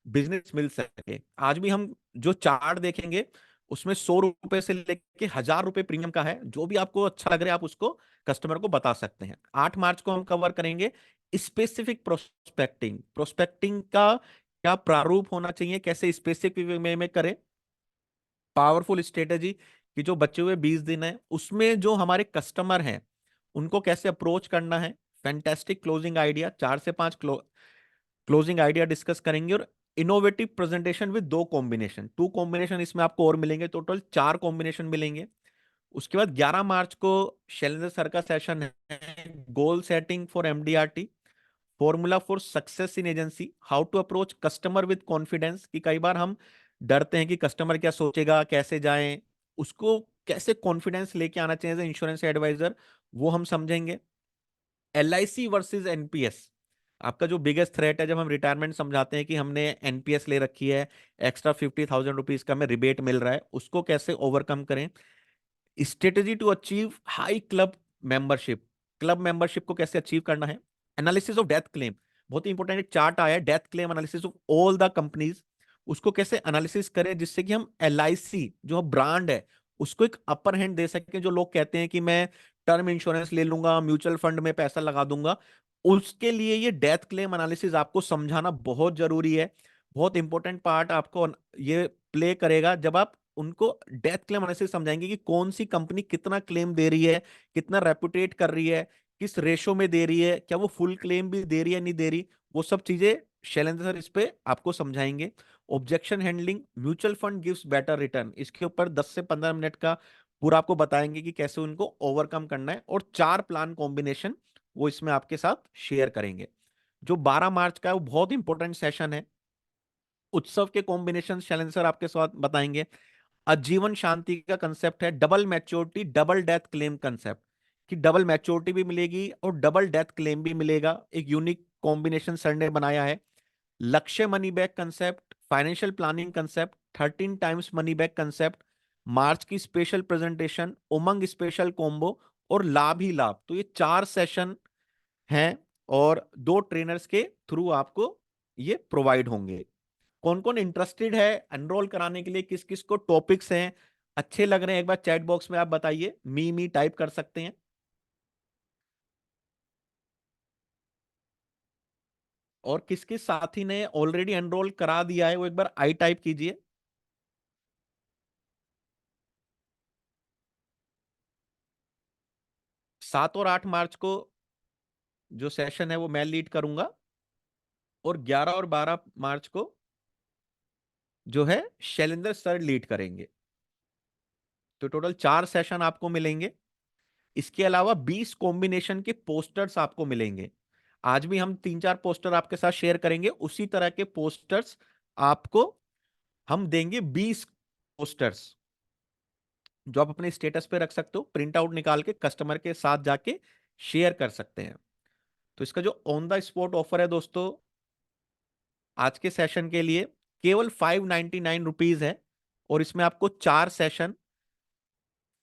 बिजनेस मिल सके। आज भी हम जो चार्ट देखेंगे उसमें 100 रुपए से लेके 1000 रुपए प्रीमियम का है। जो भी आपको अच्छा लग रहा है आप उसको कस्टमर को बता सकते हैं। 8 मार्च को हम कवर करेंगे स्पेसिफिक प्रोस्पेक्टिंग। प्रोस्पेक्टिंग का क्या प्रारूप होना चाहिए, कैसे स्पेसिफिक वे में करें। पावरफुल स्ट्रेटेजी कि जो बचे हुए 20 दिन है उसमें जो हमारे कस्टमर हैं उनको कैसे अप्रोच करना है। फैंटेस्टिक क्लोजिंग आइडिया, 4 से 5 क्लोजिंग आइडिया डिस्कस करेंगे। और innovative presentation with 2 combination, 2 combination इसमें आपको और मिलेंगे, टोटल 4 कॉम्बिनेशन मिलेंगे। उसके बाद 11 मार्च को शैलेंद्र सर का सेशन है goal setting for MDRT, formula for success in agency, how to approach customer with confidence. कि कई बार हम डरते हैं कि कस्टमर क्या सोचेगा, कैसे जाएं, उसको कैसे कॉन्फिडेंस लेके आना चाहिए एज इंश्योरेंस एडवाइजर, वो हम समझेंगे। एलआईसी वर्सेस एनपीएस, आपका जो बिगेस्ट थ्रेट है, जब हम रिटायरमेंट समझाते हैं कि हमने एनपीएस ले रखी है, एक्स्ट्रा 50,000 रुपीज का हमें रिबेट मिल रहा है, उसको कैसे ओवरकम करें। Strategy to achieve high club membership, club membership को कैसे अचीव करना है। एनालिसिस ऑफ डेथ क्लेम, बहुत ही इंपॉर्टेंट एक चार्ट आया है, death claim analysis of all the companies, उसको कैसे एनालिसिस करें जिससे कि हम एलआईसी जो ब्रांड है उसको एक अपर हैंड दे सकें। जो लोग कहते हैं कि मैं टर्म इंश्योरेंस ले लूंगा, म्यूचुअल फंड में पैसा लगा दूंगा, उसके लिए ये डेथ क्लेम एनालिसिस आपको समझाना बहुत जरूरी है। बहुत इंपॉर्टेंट पार्ट आपको ये प्ले करेगा जब आप उनको डेथ क्लेम एनालिसिस समझाएंगे कि कौन सी कंपनी कितना क्लेम दे रही है, कितना रेपुटेट कर रही है, किस रेशो में दे रही है, क्या वो फुल क्लेम भी दे रही है नहीं दे रही, वो सब चीजें शैलेंद्र सर इस पे आपको समझाएंगे। Objection handling, mutual fund gives better return, इसके ऊपर 10 से 15 मिनट का पूरा आपको बताएंगे कि कैसे उनको ओवरकम करना है। और 4 प्लान कॉम्बिनेशन वो इसमें आपके साथ शेयर करेंगे। जो 12 मार्च का है वो बहुत इंपॉर्टेंट सेशन है, उत्सव के कॉम्बिनेशन शैलेंद्र सर आपके साथ बताएंगे। आजीवन शांति का कंसेप्ट है, double maturity double death claim concept, कि डबल मैच्योरिटी भी मिलेगी और डबल डेथ क्लेम भी मिलेगा, एक यूनिक कॉम्बिनेशन सर ने बनाया है। Lakshya money back concept, financial planning concept, 13 times money back concept, मार्च की special presentation, Umang special combo और लाभ ही लाभ। तो ये 4 सेशन हैं और 2 ट्रेनर्स के थ्रू आपको ये प्रोवाइड होंगे। कौन कौन इंटरेस्टेड है एनरोल कराने के लिए, किस किस को टॉपिक्स हैं अच्छे लग रहे हैं, एक बार चैट बॉक्स में आप बताइए, मी टाइप कर सकते हैं। और किस किस साथी ने ऑलरेडी एनरोल करा दिया है वो एक बार आई टाइप कीजिए। 7 और 8 मार्च को जो सेशन है वो मैं लीड करूंगा, और 11 और 12 मार्च को जो है शैलेंद्र सर लीड करेंगे। तो टोटल 4 सेशन आपको मिलेंगे। इसके अलावा 20 कॉम्बिनेशन के पोस्टर्स आपको मिलेंगे। आज भी हम 3 4 पोस्टर आपके साथ शेयर करेंगे, उसी तरह के पोस्टर्स आपको हम देंगे। 20 पोस्टर्स जो आप अपने स्टेटस पे रख सकते हो, प्रिंट आउट निकाल के कस्टमर के साथ जाके शेयर कर सकते हैं। तो इसका जो ऑन द स्पॉट ऑफर है दोस्तों, आज के सेशन के लिए केवल 599 रुपीज है। और इसमें आपको 4 सेशन,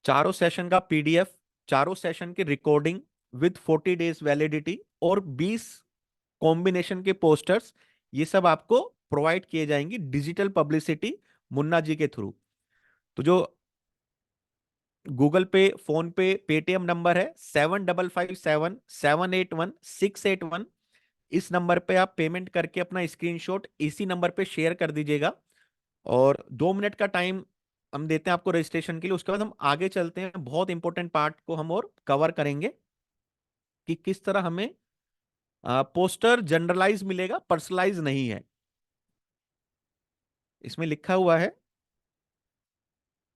चारों सेशन का पीडीएफ, चारों सेशन की रिकॉर्डिंग विद 40 डेज वैलिडिटी और 20 कॉम्बिनेशन के पोस्टर्स, ये सब आपको प्रोवाइड किए जाएंगे डिजिटल पब्लिसिटी मुन्ना जी के थ्रू। तो जो गूगल पे, फोन पे, पेटीएम नंबर है 7557781681, इस नंबर पे आप पेमेंट करके अपना स्क्रीनशॉट इसी नंबर पे शेयर कर दीजिएगा। और 2 मिनट का टाइम हम देते हैं आपको रजिस्ट्रेशन के लिए। उसके बाद हम आगे चलते हैं, बहुत इंपॉर्टेंट पार्ट को हम और कवर करेंगे कि किस तरह हमें पोस्टर जनरलाइज मिलेगा, पर्सनलाइज नहीं है। इसमें लिखा हुआ है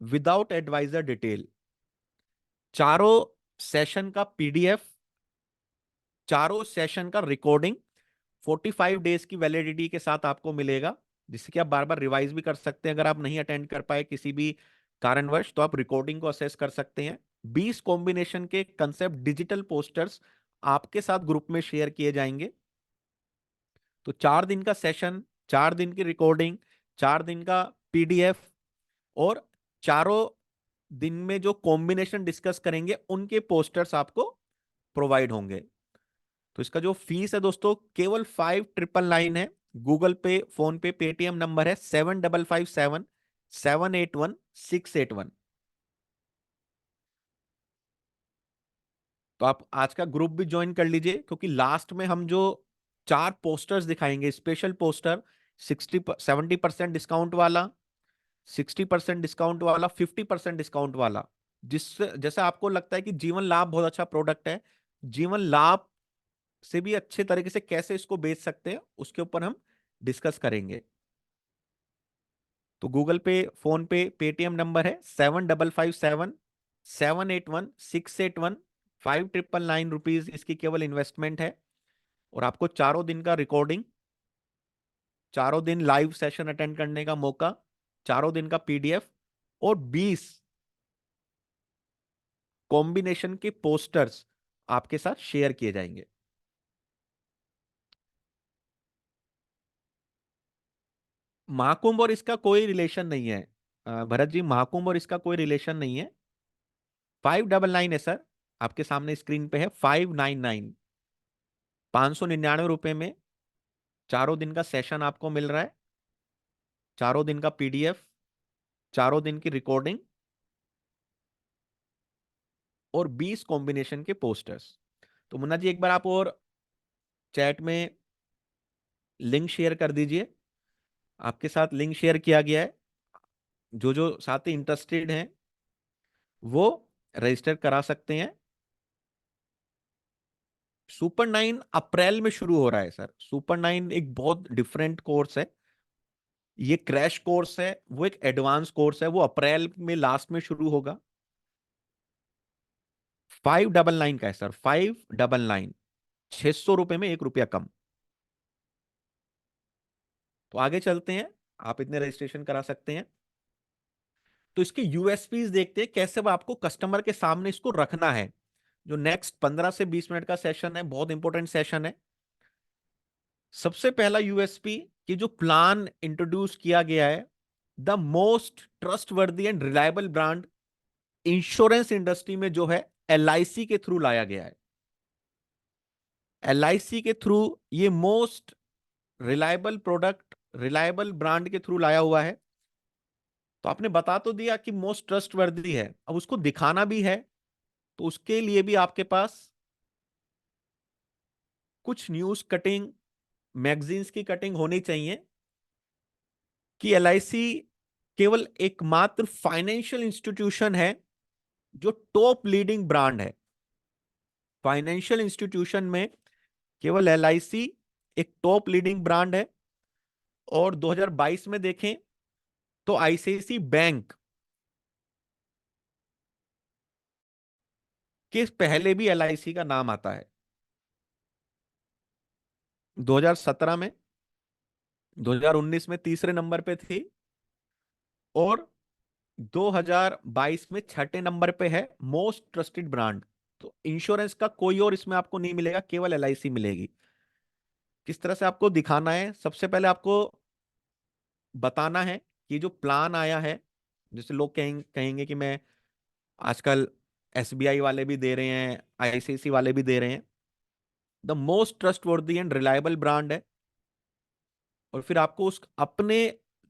विदाउट एडवाइजर डिटेल। चारों सेशन का पीडीएफ, चारों सेशन का रिकॉर्डिंग 45 डेज की वैलिडिटी के साथ आपको मिलेगा, जिससे कि आप बार बार रिवाइज भी कर सकते हैं। अगर आप नहीं अटेंड कर पाए किसी भी कारणवश, तो आप रिकॉर्डिंग को असेस कर सकते हैं। 20 कॉम्बिनेशन के कंसेप्ट डिजिटल पोस्टर्स आपके साथ ग्रुप में शेयर किए जाएंगे। तो 4 दिन का सेशन, 4 दिन की रिकॉर्डिंग, 4 दिन का पीडीएफ, और चारों दिन में जो कॉम्बिनेशन डिस्कस करेंगे उनके पोस्टर्स आपको प्रोवाइड होंगे। तो इसका जो फीस है दोस्तों केवल 5999 है। गूगल पे, फोन पे, पेटीएम नंबर है 7557781681। तो आप आज का ग्रुप भी ज्वाइन कर लीजिए, क्योंकि लास्ट में हम जो 4 पोस्टर्स दिखाएंगे, स्पेशल पोस्टर, 70% डिस्काउंट वाला, 60% डिस्काउंट वाला, 50% डिस्काउंट वाला, जिससे जैसे आपको लगता है कि जीवन लाभ बहुत अच्छा प्रोडक्ट है, जीवन लाभ से भी अच्छे तरीके से कैसे इसको बेच सकते हैं उसके ऊपर हम डिस्कस करेंगे। तो गूगल पे, फोन पे, पेटीएम नंबर है 7557781681। 5999 इसकी केवल इन्वेस्टमेंट है। और आपको चारों दिन का रिकॉर्डिंग, चारों दिन लाइव सेशन अटेंड करने का मौका, चारों दिन का पीडीएफ और 20 कॉम्बिनेशन के पोस्टर्स आपके साथ शेयर किए जाएंगे। महाकुंभ और इसका कोई रिलेशन नहीं है भरत जी, महाकुंभ और इसका कोई रिलेशन नहीं है। 599 है सर, आपके सामने स्क्रीन पे है 599। 599 रुपए में चारों दिन का सेशन आपको मिल रहा है, चारों दिन का पीडीएफ, चारों दिन की रिकॉर्डिंग और 20 कॉम्बिनेशन के पोस्टर्स। तो मुन्ना जी एक बार आप और चैट में लिंक शेयर कर दीजिए। आपके साथ लिंक शेयर किया गया है, जो साथी इंटरेस्टेड हैं वो रजिस्टर करा सकते हैं। सुपर 9 अप्रैल में शुरू हो रहा है सर। सुपर 9 एक बहुत डिफरेंट कोर्स है। ये क्रैश कोर्स है, वो एक एडवांस कोर्स है, वो अप्रैल में लास्ट में शुरू होगा। 599 का है सर, 599। 600 रुपए में 1 रुपया कम। तो आगे चलते हैं, आप इतने रजिस्ट्रेशन करा सकते हैं। तो इसके यूएसपीज देखते हैं, कैसे वो आपको कस्टमर के सामने इसको रखना है। जो नेक्स्ट 15 से 20 मिनट का सेशन है, बहुत इंपॉर्टेंट सेशन है। सबसे पहला यूएसपी कि जो प्लान इंट्रोड्यूस किया गया है the most trustworthy and reliable brand insurance industry में जो है एलआईसी के थ्रू लाया गया है। एलआईसी के थ्रू ये most reliable product, reliable brand के थ्रू लाया हुआ है। तो आपने बता तो दिया कि मोस्ट ट्रस्टवर्दी है, अब उसको दिखाना भी है, तो उसके लिए भी आपके पास कुछ न्यूज कटिंग, मैगजीन्स की कटिंग होनी चाहिए कि एलआईसी केवल एकमात्र फाइनेंशियल इंस्टीट्यूशन है जो टॉप लीडिंग ब्रांड है। फाइनेंशियल इंस्टीट्यूशन में केवल एलआईसी एक टॉप लीडिंग ब्रांड है। और 2022 में देखें तो आईसीआईसी बैंक के पहले भी एलआईसी का नाम आता है। 2017 में, 2019 में तीसरे नंबर पे थी, और 2022 में छठे नंबर पे है मोस्ट ट्रस्टेड ब्रांड। तो इंश्योरेंस का कोई और इसमें आपको नहीं मिलेगा, केवल एलआईसी मिलेगी। किस तरह से आपको दिखाना है? सबसे पहले आपको बताना है कि जो प्लान आया है, जैसे लोग कहेंगे कि मैं आजकल एसबीआई वाले भी दे रहे हैं, आईसीआईसी वाले भी दे रहे हैं, the most trustworthy and reliable brand है। और फिर आपको उस अपने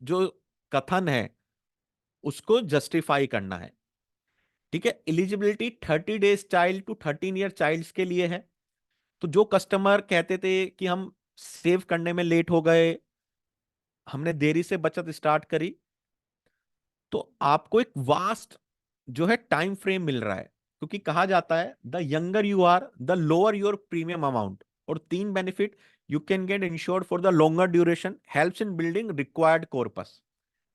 जो कथन है उसको जस्टिफाई करना है। ठीक है, eligibility 30 days child to 13 year child के लिए है। तो जो कस्टमर कहते थे कि हम सेव करने में लेट हो गए, हमने देरी से बचत स्टार्ट करी, तो आपको एक वास्ट जो है टाइम फ्रेम मिल रहा है। क्योंकि कहा जाता है the younger you are the lower your premium amount. और तीन benefit, you can get insured for the longer duration, helps in building required corpus.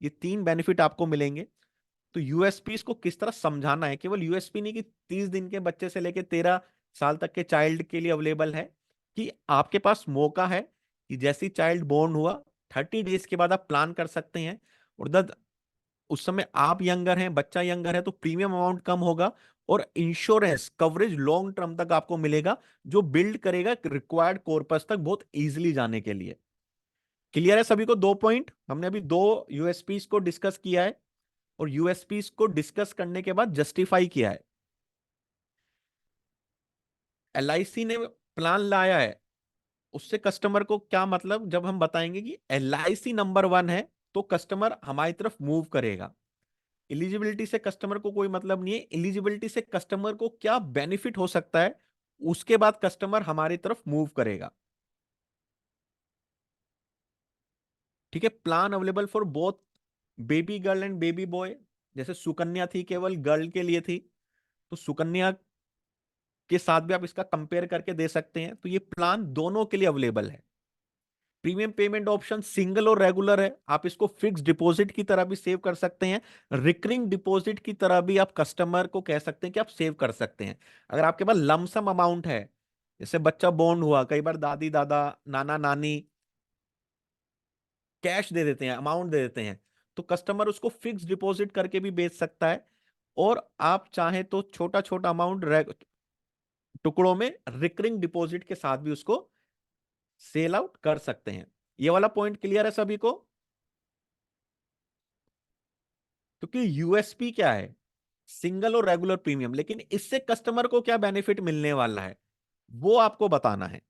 ये तीन बेनिफिट आपको मिलेंगे। तो यूएसपी को किस तरह समझाना है, केवल यूएसपी नहीं कि 30 दिन के बच्चे से लेकर 13 साल तक के चाइल्ड के लिए अवेलेबल है, कि आपके पास मौका है कि जैसी चाइल्ड बोर्न हुआ 30 डेज के बाद आप प्लान कर सकते हैं। और उस समय आप यंगर हैं, बच्चा यंगर है, तो प्रीमियम अमाउंट कम होगा और इंश्योरेंस कवरेज लॉन्ग टर्म तक आपको मिलेगा, जो बिल्ड करेगा रिक्वायर्ड कॉर्पस तक बहुत इजीली जाने के लिए। क्लियर है सभी को? दो पॉइंट हमने अभी, दो यूएसपी को डिस्कस किया है, और यूएसपी को डिस्कस करने के बाद जस्टिफाई किया है। एलआईसी ने प्लान लाया है, उससे कस्टमर को क्या मतलब, जब हम बताएंगे कि एलआईसी नंबर वन है तो कस्टमर हमारी तरफ मूव करेगा। एलिजिबिलिटी से कस्टमर को कोई मतलब नहीं है, एलिजिबिलिटी से कस्टमर को क्या बेनिफिट हो सकता है, उसके बाद कस्टमर हमारी तरफ मूव करेगा। ठीक है, plan available for both baby girl and baby boy. जैसे सुकन्या थी, केवल गर्ल के लिए थी, तो सुकन्या के साथ भी आप इसका कंपेयर करके दे सकते हैं। तो ये प्लान दोनों के लिए अवेलेबल है। प्रीमियम पेमेंट ऑप्शन सिंगल और रेगुलर है। आप इसको फिक्स डिपॉजिट की तरह भी सेव कर सकते हैं, रिकरिंग डिपॉजिट की तरह भी आप कस्टमर को कह सकते हैं कि आप सेव कर सकते हैं। अगर आपके पास लमसम अमाउंट है, जैसे बच्चा बोर्न हुआ, कई बार दादी दादा, नाना नानी कैश दे देते हैं, अमाउंट दे देते हैं, तो कस्टमर उसको फिक्स डिपॉजिट करके भी बेच सकता है। और आप चाहें तो छोटा छोटा अमाउंट टुकड़ों में रिकरिंग डिपॉजिट के साथ भी उसको सेल आउट कर सकते हैं। ये वाला पॉइंट क्लियर है सभी को? क्योंकि यूएसपी क्या है, सिंगल और रेगुलर प्रीमियम, लेकिन इससे कस्टमर को क्या बेनिफिट मिलने वाला है वो आपको बताना है।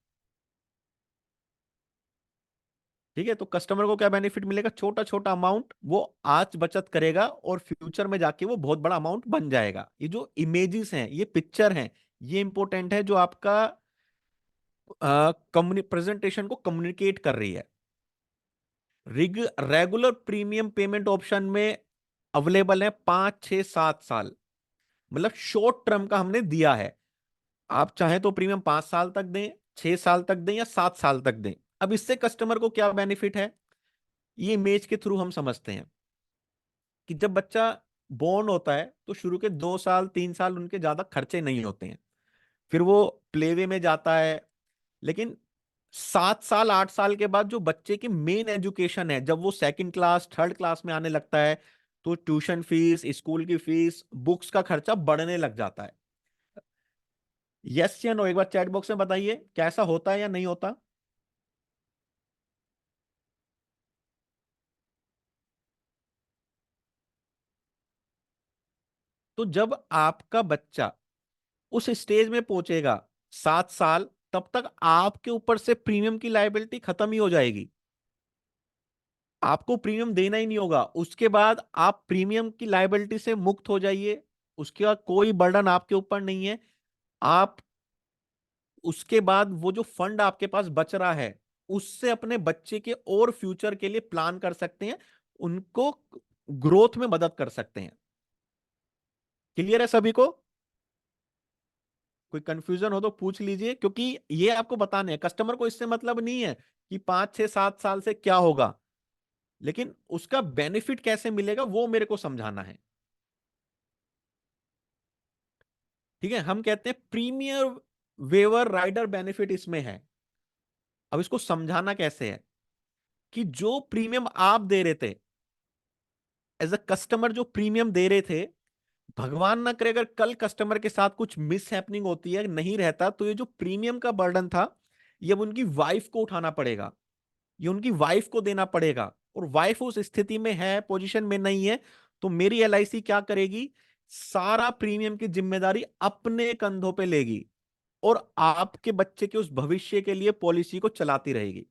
ठीक है, तो कस्टमर को क्या बेनिफिट मिलेगा, छोटा छोटा अमाउंट वो आज बचत करेगा और फ्यूचर में जाके वो बहुत बड़ा अमाउंट बन जाएगा। ये जो इमेजेस हैं, ये पिक्चर हैं, ये इंपॉर्टेंट है, जो आपका प्रेजेंटेशन को कम्युनिकेट कर रही है। रेगुलर प्रीमियम पेमेंट ऑप्शन में अवेलेबल है 5 6 7 साल, मतलब शॉर्ट टर्म का हमने दिया है। आप चाहें तो प्रीमियम 5 साल तक दें, 6 साल तक दें, या 7 साल तक दें। अब इससे कस्टमर को क्या बेनिफिट है, ये इमेज के थ्रू हम समझते हैं कि जब बच्चा बोर्न होता है तो शुरू के 2 साल 3 साल उनके ज्यादा खर्चे नहीं होते हैं, फिर वो प्लेवे में जाता है। लेकिन 7 साल 8 साल के बाद जो बच्चे की मेन एजुकेशन है, जब वो सेकंड क्लास थर्ड क्लास में आने लगता है, तो ट्यूशन फीस, स्कूल की फीस, बुक्स का खर्चा बढ़ने लग जाता है। यस या नो, एक बार चैट बॉक्स में बताइए, क्या ऐसा होता है या नहीं होता? तो जब आपका बच्चा उस स्टेज में पहुंचेगा 7 साल, तब तक आपके ऊपर से प्रीमियम की लायबिलिटी खत्म ही हो जाएगी। आपको प्रीमियम देना ही नहीं होगा। उसके बाद आप प्रीमियम की लायबिलिटी से मुक्त हो जाइए। उसके बाद कोई बर्डन आपके ऊपर नहीं है। आप उसके बाद वो जो फंड आपके पास बच रहा है, उससे अपने बच्चे के और फ्यूचर के लिए प्लान कर सकते हैं, उनको ग्रोथ में मदद कर सकते हैं। क्लियर है सभी को? कोई कंफ्यूजन हो तो पूछ लीजिए, क्योंकि ये आपको बताने हैं। कस्टमर को इससे मतलब नहीं है कि 5 6 7 साल से क्या होगा, लेकिन उसका बेनिफिट कैसे मिलेगा वो मेरे को समझाना है। ठीक है, हम कहते हैं प्रीमियर वेवर राइडर बेनिफिट इसमें है। अब इसको समझाना कैसे है कि जो प्रीमियम आप दे रहे थे, एज अ कस्टमर जो प्रीमियम दे रहे थे, भगवान ना करे अगर कल कस्टमर के साथ कुछ मिस हैपनिंग होती है, नहीं रहता, तो ये जो प्रीमियम का बर्डन था, ये अब उनकी वाइफ को उठाना पड़ेगा, ये उनकी वाइफ को देना पड़ेगा। और वाइफ उस स्थिति में है, पोजीशन में नहीं है, तो मेरी एलआईसी क्या करेगी? सारा प्रीमियम की जिम्मेदारी अपने कंधों पे लेगी और आपके बच्चे के उस भविष्य के लिए पॉलिसी को चलाती रहेगी।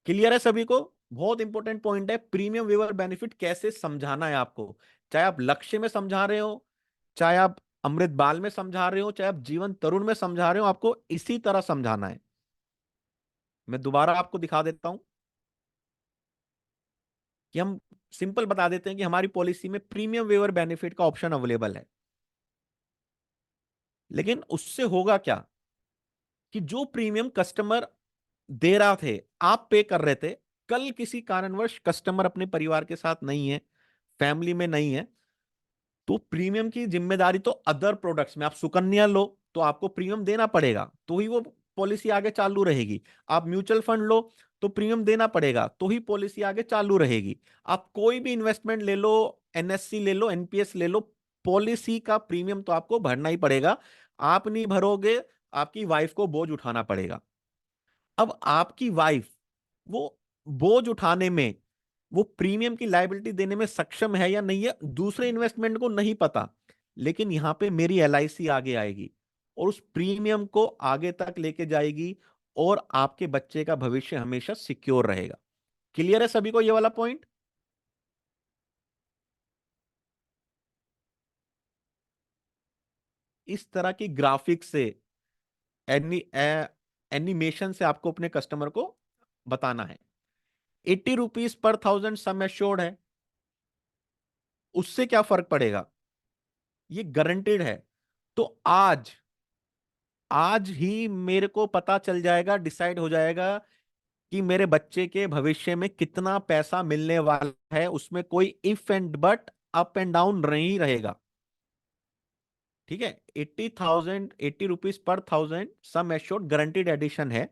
क्लियर है सभी को? बहुत इंपॉर्टेंट पॉइंट है, प्रीमियम वेवर बेनिफिट कैसे समझाना है आपको। चाहे आप लक्ष्य में समझा रहे हो, चाहे आप अमृत बाल में समझा रहे हो, चाहे आप जीवन तरुण में समझा रहे हो, आपको इसी तरह समझाना है। मैं दोबारा आपको दिखा देता हूं कि हम सिंपल बता देते हैं कि हमारी पॉलिसी में प्रीमियम वेवर बेनिफिट का ऑप्शन अवेलेबल है। लेकिन उससे होगा क्या कि जो प्रीमियम कस्टमर दे रहा थे, आप पे कर रहे थे, कल किसी कारणवश कस्टमर अपने परिवार के साथ नहीं है, फैमिली में नहीं है, तो प्रीमियम की जिम्मेदारी तो अदर प्रोडक्ट्स में, आप सुकन्या लो तो आपको प्रीमियम देना पड़ेगा, तो ही वो पॉलिसी आगे चालू रहेगी। आप म्यूचुअल फंड लो तो प्रीमियम देना पड़ेगा, तो ही पॉलिसी आगे चालू रहेगी। आप कोई भी इन्वेस्टमेंट ले लो, एनएससी ले लो, एनपीएस ले लो, पॉलिसी का प्रीमियम तो आपको भरना ही पड़ेगा। आप नहीं भरोगे, आपकी वाइफ को बोझ उठाना पड़ेगा। अब आपकी वाइफ वो बोझ उठाने में, वो प्रीमियम की लायबिलिटी देने में सक्षम है या नहीं है, दूसरे इन्वेस्टमेंट को नहीं पता, लेकिन यहां पे मेरी एलआईसी आगे आएगी और उस प्रीमियम को आगे तक लेके जाएगी और आपके बच्चे का भविष्य हमेशा सिक्योर रहेगा। क्लियर है सभी को ये वाला पॉइंट? इस तरह की ग्राफिक से, एनी एनिमेशन से आपको अपने कस्टमर को बताना है। 80 रुपीज पर थाउजेंड सम एश्योर्ड है, उससे क्या फर्क पड़ेगा? ये गारंटेड है। तो आज आज ही मेरे को पता चल जाएगा, डिसाइड हो जाएगा कि मेरे बच्चे के भविष्य में कितना पैसा मिलने वाला है, उसमें कोई if and but, up and down नहीं रहेगा। ठीक है, 80,000, 80 रुपीज पर thousand sum assured guaranteed addition है।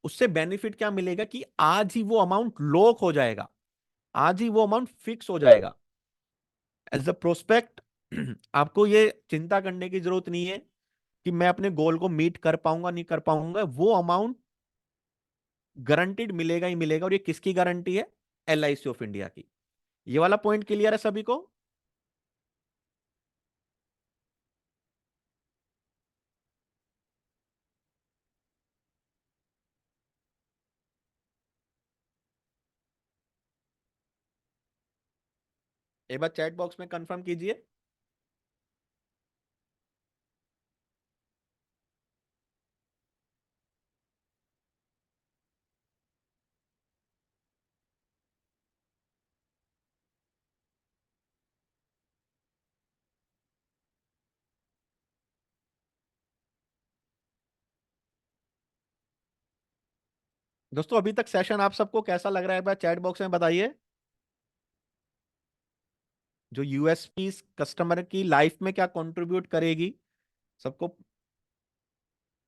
उससे बेनिफिट क्या मिलेगा कि आज ही वो अमाउंट लॉक हो जाएगा, आज ही वो अमाउंट फिक्स हो जाएगा। एज अ प्रोस्पेक्ट आपको ये चिंता करने की जरूरत नहीं है कि मैं अपने गोल को मीट कर पाऊंगा नहीं कर पाऊंगा, वो अमाउंट गारंटीड मिलेगा ही मिलेगा। और ये किसकी गारंटी है? एलआईसी ऑफ इंडिया की। ये वाला पॉइंट क्लियर है सभी को? एक बार चैट बॉक्स में कंफर्म कीजिए। दोस्तों अभी तक सेशन आप सबको कैसा लग रहा है, एक बार चैट बॉक्स में बताइए। जो यूएसपी कस्टमर की लाइफ में क्या कंट्रीब्यूट करेगी, सबको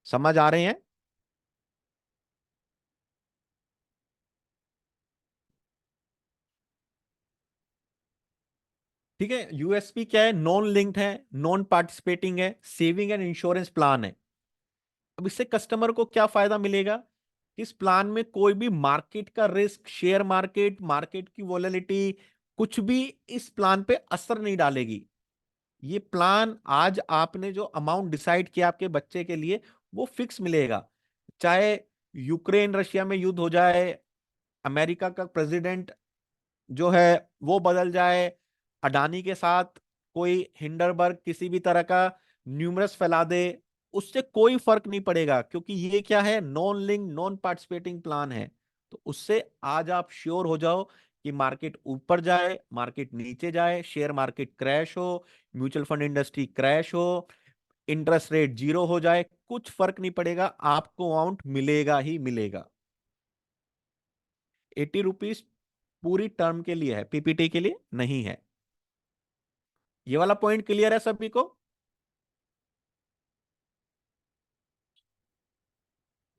समझ आ रहे हैं? ठीक है, यूएसपी क्या है? नॉन लिंक्ड है, नॉन पार्टिसिपेटिंग है, सेविंग एंड इंश्योरेंस प्लान है। अब इससे कस्टमर को क्या फायदा मिलेगा? इस प्लान में कोई भी मार्केट का रिस्क, शेयर मार्केट, मार्केट की वॉलेटिलिटी, कुछ भी इस प्लान पे असर नहीं डालेगी। ये प्लान आज आपने जो अमाउंट डिसाइड किया आपके बच्चे के लिए वो फिक्स मिलेगा। चाहे यूक्रेन रशिया में युद्ध हो जाए, अमेरिका का प्रेसिडेंट जो है वो बदल जाए, अडानी के साथ कोई हिंडरबर्ग किसी भी तरह का न्यूमरस फैला दे, उससे कोई फर्क नहीं पड़ेगा, क्योंकि ये क्या है, non link non participating plan है। तो उससे आज आप श्योर हो जाओ कि मार्केट ऊपर जाए, मार्केट नीचे जाए, शेयर मार्केट क्रैश हो, म्यूचुअल फंड इंडस्ट्री क्रैश हो, इंटरेस्ट रेट जीरो हो जाए, कुछ फर्क नहीं पड़ेगा, आपको अमाउंट मिलेगा ही मिलेगा। 80 रुपीज पूरी टर्म के लिए है, पीपीटी के लिए नहीं है। ये वाला पॉइंट क्लियर है सभी को?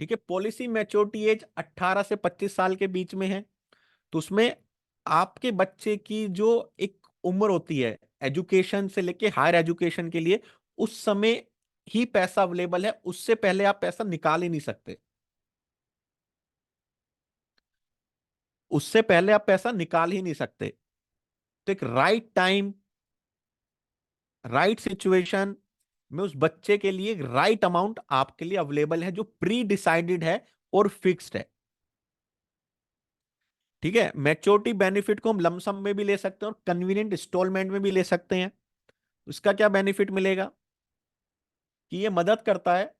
ठीक है। पॉलिसी मैच्योरिटी एज 18 से 25 साल के बीच में है। तो उसमें आपके बच्चे की जो एक उम्र होती है एजुकेशन से लेके हायर एजुकेशन के लिए, उस समय ही पैसा अवेलेबल है, उससे पहले आप पैसा निकाल ही नहीं सकते। उससे पहले आप पैसा निकाल ही नहीं सकते। तो एक राइट टाइम, राइट सिचुएशन में उस बच्चे के लिए एक राइट अमाउंट आपके लिए अवेलेबल है, जो प्री डिसाइडेड है और फिक्स्ड है। ठीक है। मैच्योरिटी बेनिफिट को हम लमसम में भी ले सकते हैं और कन्वीनियंट इंस्टॉलमेंट में भी ले सकते हैं। उसका क्या बेनिफिट मिलेगा कि ये मदद करता है,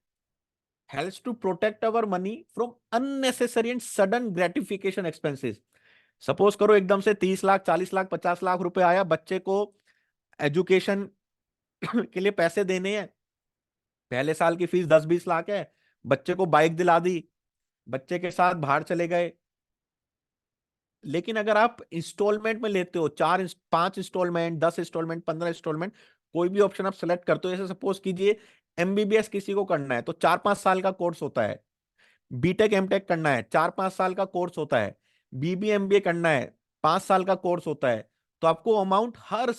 helps to protect our money from unnecessary and sudden gratification expenses. Suppose करो एकदम से 30 लाख 40 लाख 50 लाख रुपए आया, बच्चे को एजुकेशन के लिए पैसे देने हैं, पहले साल की फीस 10-20 लाख है, बच्चे को बाइक दिला दी, बच्चे के साथ बाहर चले गए। लेकिन अगर आप इंस्टॉलमेंट में लेते हो, 5 इंस्टॉलमेंट, 10 इंस्टॉलमेंट, 15 इंस्टॉलमेंट, कोई भी ऑप्शन आप सेलेक्ट करते हो, जैसे सपोज कीजिए एमबीबीएस किसी को करना है तो 4-5 साल का कोर्स होता है, बीटेक एमटेक करना है 4-5 साल का कोर्स होता है, बीबीएमबीए करना है 5 साल का कोर्स होता है। तो आपको अमाउंट हर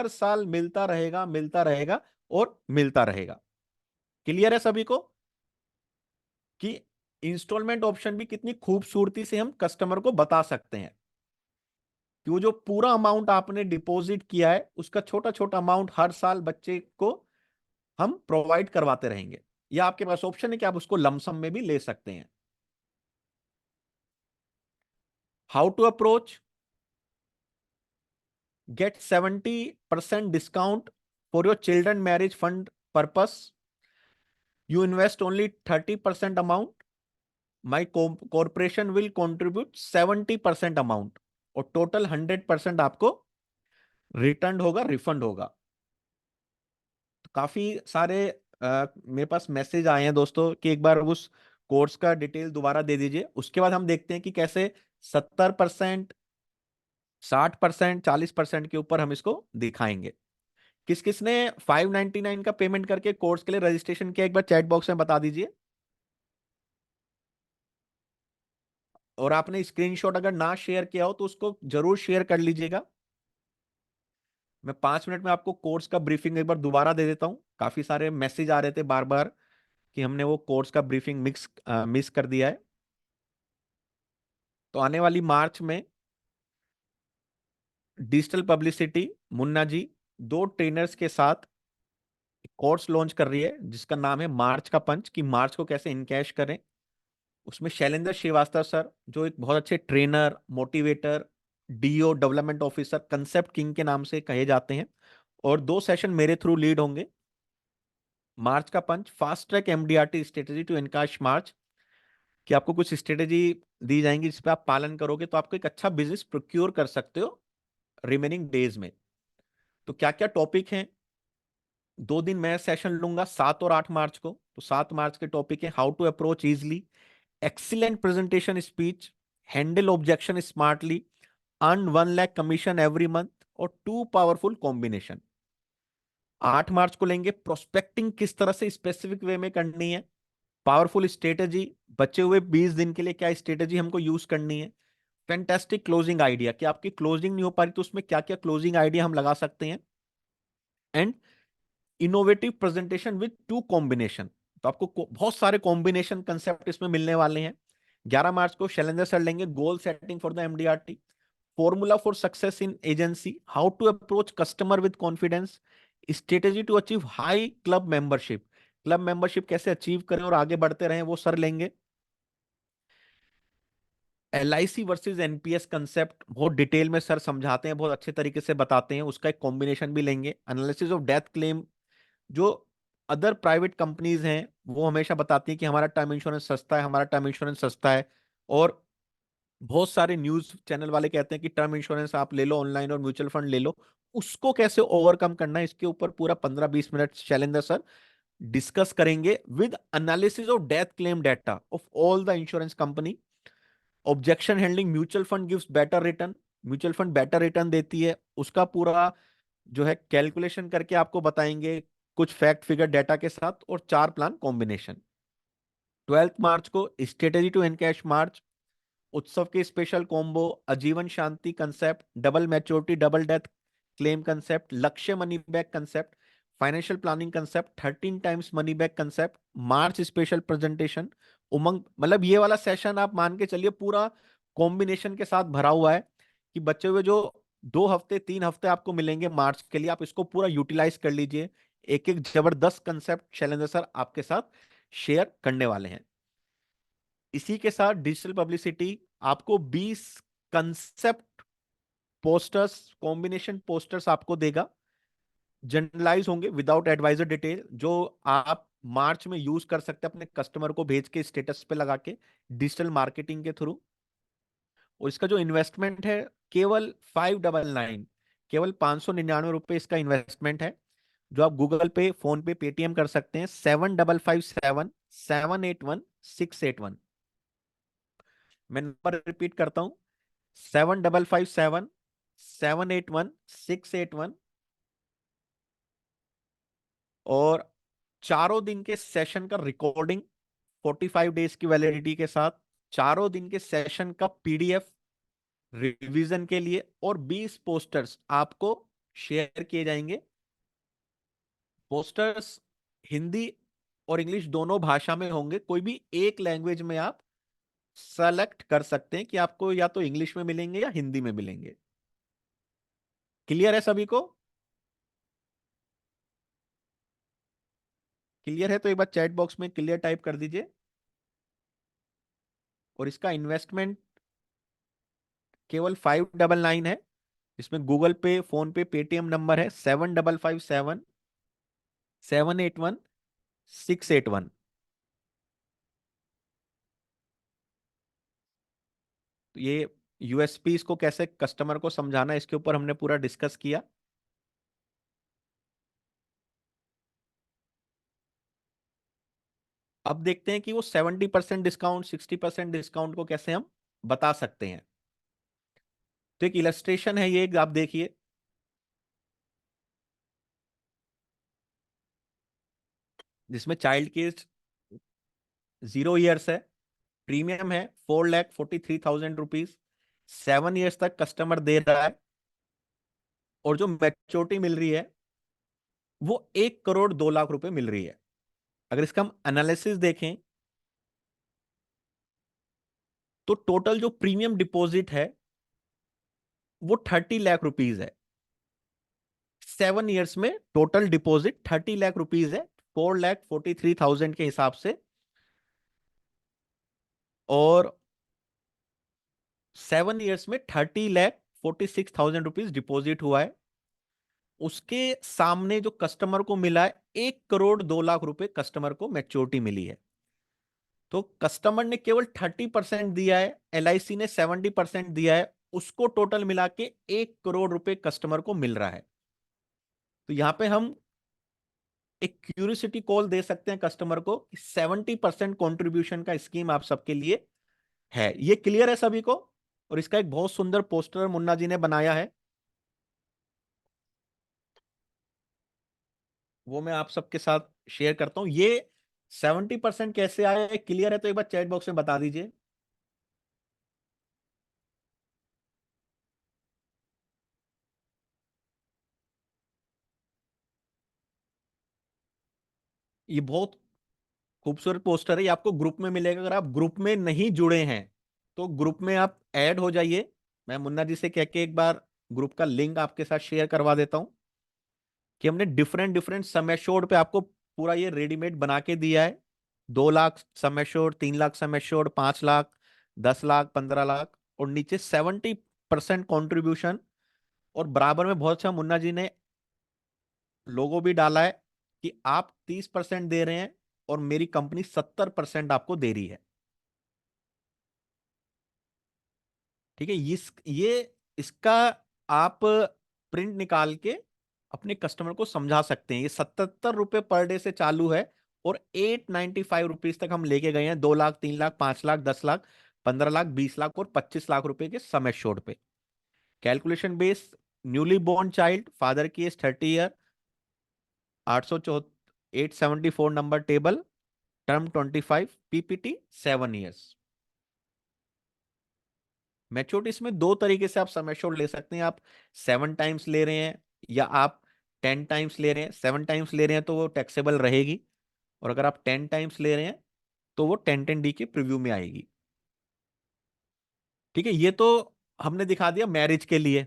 साल मिलता रहेगा, मिलता रहेगा और मिलता रहेगा। क्लियर है सभी को कि इंस्टॉलमेंट ऑप्शन भी कितनी खूबसूरती से हम कस्टमर को बता सकते हैं कि वो जो पूरा अमाउंट आपने डिपॉजिट किया है उसका छोटा छोटा अमाउंट हर साल बच्चे को हम प्रोवाइड करवाते रहेंगे। या आपके पास ऑप्शन है कि आप उसको लमसम में भी ले सकते हैं। How to approach, get 70% discount for your children marriage fund purpose, you invest only 30% amount, my corporation will contribute 70% amount, और टोटल 100% आपको रिटर्न होगा, रिफंड होगा। तो काफी सारे मेरे पास मैसेज आए हैं दोस्तों कि एक बार उस कोर्स का डिटेल दोबारा दे दीजिए। उसके बाद हम देखते हैं कि कैसे 70%, 60%, 40% के ऊपर हम इसको दिखाएंगे। किस किस ने 599 का पेमेंट करके कोर्स के लिए रजिस्ट्रेशन किया, एक बार चैट बॉक्स में बता दीजिए। और आपने स्क्रीनशॉट अगर ना शेयर किया हो तो उसको जरूर शेयर कर लीजिएगा। मैं 5 मिनट में आपको कोर्स का ब्रीफिंग एक बार दोबारा दे देता हूं। काफी सारे मैसेज आ रहे थे बार बार कि हमने वो कोर्स का ब्रीफिंग मिस कर दिया है। तो आने वाली मार्च में digital publicity Munna ji 2 trainers के साथ कोर्स लॉन्च कर रही है जिसका नाम है मार्च का पंच, कि मार्च को कैसे इनकैश करें। उसमें शैलेंद्र श्रीवास्तव सर, जो एक बहुत अच्छे trainer, motivator, DO development officer, concept king के नाम से कहे जाते हैं, और 2 सेशन मेरे थ्रू लीड होंगे। मार्च का punch, fast track MDRT strategy to encash March, कि आपको कुछ स्ट्रेटेजी दी जाएंगी जिस पे आप पालन करोगे तो आपको एक अच्छा बिजनेस प्रोक्योर कर सकते हो रिमेनिंग डेज में। तो क्या क्या टॉपिक हैं, 2 दिन मैं सेशन लूंगा 7 और 8 मार्च को। तो 7 मार्च के टॉपिक है how to approach easily, excellent presentation speech, handle objection smartly, earn 1 lakh commission every month, और 2 पावरफुल कॉम्बिनेशन। 8 मार्च को लेंगे प्रोस्पेक्टिंग किस तरह से स्पेसिफिक वे में करनी है, पावरफुल स्ट्रेटेजी, बचे हुए 20 दिन के लिए क्या स्ट्रेटेजी हमको यूज करनी है, फैंटास्टिक क्लोजिंग आइडिया, कि आपकी क्लोजिंग नहीं हो पा रही तो उसमें क्या क्या क्लोजिंग आइडिया हम लगा सकते हैं, and innovative presentation with 2 combination. तो आपको बहुत सारे कॉम्बिनेशन कंसेप्ट इसमें मिलने वाले हैं। 11 मार्च को शैलेंद्र सर लेंगे goal setting for the MDRT, formula for success in agency, how to approach customer with confidence, strategy to achieve high club membership, club membership कैसे अचीव करें और आगे बढ़ते रहें वो सर लेंगे। LIC वर्सेस NPS कंसेप्ट बहुत डिटेल में सर समझाते हैं, बहुत अच्छे तरीके से बताते हैं, उसका एक कॉम्बिनेशन भी लेंगे। एनालिसिस ऑफ डेथ क्लेम, जो अदर प्राइवेट कंपनीज हैं वो हमेशा बताती हैं कि हमारा टर्म इंश्योरेंस सस्ता है, हमारा टर्म इंश्योरेंस सस्ता है, और बहुत सारे न्यूज चैनल वाले कहते हैं कि टर्म इंश्योरेंस आप ले लो ऑनलाइन और म्यूचुअल फंड ले लो। उसको कैसे ओवरकम करना है, इसके ऊपर पूरा 15-20 मिनट शैलेंद्र सर डिस्कस करेंगे with analysis of death claim data of all the insurance company. Objection handling, mutual fund gives better return, mutual fund better return देती है, उसका पूरा जो है कैलकुलेशन करके आपको बताएंगे कुछ फैक्ट फिगर डेटा के साथ, और 4 प्लान कॉम्बिनेशन। 12 मार्च को स्ट्रेटेजी टू एनकैश मार्च, उत्सव के स्पेशल कॉम्बो, आजीवन शांति concept, double maturity double death claim concept, Lakshya money back concept, financial planning concept, 13 times money back concept, March special presentation, Umang. मतलब ये वाला सेशन आप मान के चलिए पूरा कॉम्बिनेशन के साथ भरा हुआ है कि बच्चे हुए जो 2 हफ्ते 3 हफ्ते आपको मिलेंगे मार्च के लिए, आप इसको पूरा यूटिलाइज कर लीजिए। एक एक जबरदस्त कंसेप्ट शैलेंद्र सर आपके साथ शेयर करने वाले हैं। इसी के साथ डिजिटल पब्लिसिटी, आपको 20 कंसेप्ट पोस्टर्स, कॉम्बिनेशन पोस्टर्स आपको देगा, जनरलाइज होंगे विदाउट एडवाइजर डिटेल, जो आप मार्च में यूज कर सकते हैं अपने कस्टमर को भेज के स्टेटस पे लगा के डिजिटल मार्केटिंग के थ्रू। और इसका जो इन्वेस्टमेंट है केवल 599, केवल 599 रुपए इसका इन्वेस्टमेंट है, जो आप गूगल पे, फोन पे, पेटीएम कर सकते हैं। 7557 781 681। मैं नंबर रिपीट करता हूं, 7557 781 681। और चारों दिन के सेशन का रिकॉर्डिंग 45 डेज की वैलिडिटी के साथ, चारों दिन के सेशन का PDF रिवीजन के लिए, और 20 पोस्टर्स आपको शेयर किए जाएंगे। पोस्टर्स हिंदी और इंग्लिश दोनों भाषा में होंगे, कोई भी एक लैंग्वेज में आप सेलेक्ट कर सकते हैं कि आपको या तो इंग्लिश में मिलेंगे या हिंदी में मिलेंगे। क्लियर है सभी को? क्लियर है तो एक बार चैट बॉक्स में क्लियर टाइप कर दीजिए। और इसका इन्वेस्टमेंट केवल 599 है। इसमें गूगल पे, फोन पे, पेटीएम नंबर है 7557 781 681। तो ये USP इसको कैसे कस्टमर को समझाना है, इसके ऊपर हमने पूरा डिस्कस किया। अब देखते हैं कि वो 70% डिस्काउंट, 60% डिस्काउंट को कैसे हम बता सकते हैं। तो एक इलस्ट्रेशन है ये, आप देखिए, जिसमें चाइल्ड की 0 ईयर्स है, प्रीमियम है 4,43,000 रुपीज, 7 ईयर्स तक कस्टमर दे रहा है, और जो मैच्योरिटी मिल रही है वो 1,02,00,000 रुपए मिल रही है। अगर इसका हम एनालिसिस देखें तो टोटल जो प्रीमियम डिपॉजिट है वो 30 लाख रुपीज है। 7 ईयर्स में टोटल डिपॉजिट 30 लाख रुपीज है, 4,43,000 के हिसाब से। और 7 ईयर्स में 30,46,000 रुपीज डिपॉजिट हुआ है। उसके सामने जो कस्टमर को मिला है 1,02,00,000 रुपए कस्टमर को मैच्योरिटी मिली है। तो कस्टमर ने केवल 30% दिया है, LIC ने 70% दिया है, उसको टोटल मिला के 1 करोड़ रुपए कस्टमर को मिल रहा है। तो यहां पे हम एक क्यूरियोसिटी कॉल दे सकते हैं कस्टमर को, 70% कॉन्ट्रीब्यूशन का स्कीम आप सबके लिए है। ये क्लियर है सभी को? और इसका एक बहुत सुंदर पोस्टर मुन्ना जी ने बनाया है, वो मैं आप सबके साथ शेयर करता हूं। ये 70% कैसे आया है, क्लियर है तो एक बार चैट बॉक्स में बता दीजिए। ये बहुत खूबसूरत पोस्टर है, ये आपको ग्रुप में मिलेगा। अगर आप ग्रुप में नहीं जुड़े हैं तो ग्रुप में आप ऐड हो जाइए। मैं मुन्ना जी से कह के एक बार ग्रुप का लिंक आपके साथ शेयर करवा देता हूं कि हमने डिफरेंट डिफरेंट सम एश्योर्ड पे आपको पूरा ये रेडीमेड बना के दिया है। 2 lakh sum assured, 3 lakh sum assured, 5 lakh, 10 lakh, 15 lakh, और नीचे 70% कॉन्ट्रीब्यूशन। और बराबर में बहुत अच्छा मुन्ना जी ने लोगो भी डाला है कि आप 30% दे रहे हैं और मेरी कंपनी 70% आपको दे रही है। ठीक है, ये इसका आप प्रिंट निकाल के अपने कस्टमर को समझा सकते हैं। ये 77 रुपए पर डे से चालू है और 895 रुपीज तक हम लेके गए हैं। 2 लाख, 3 लाख, 5 लाख, 10 लाख, 15 लाख, 20 लाख और 25 लाख रुपए के सम एश्योर्ड पे। Calculation base, newly born child, father की age 30 year, 874 number table, term 25, PPT 7 years. Maturity इसमें दो तरीके से आप सम एश्योर्ड ले सकते हैं। आप 7 टाइम्स ले रहे हैं या आप 10 टाइम्स ले रहे हैं। 7 टाइम्स ले रहे हैं तो वो टैक्सेबल रहेगी, और अगर आप 10 टाइम्स ले रहे हैं तो वो 1010D के प्रीव्यू में आएगी। ठीक है, ये तो हमने दिखा दिया मैरिज के लिए।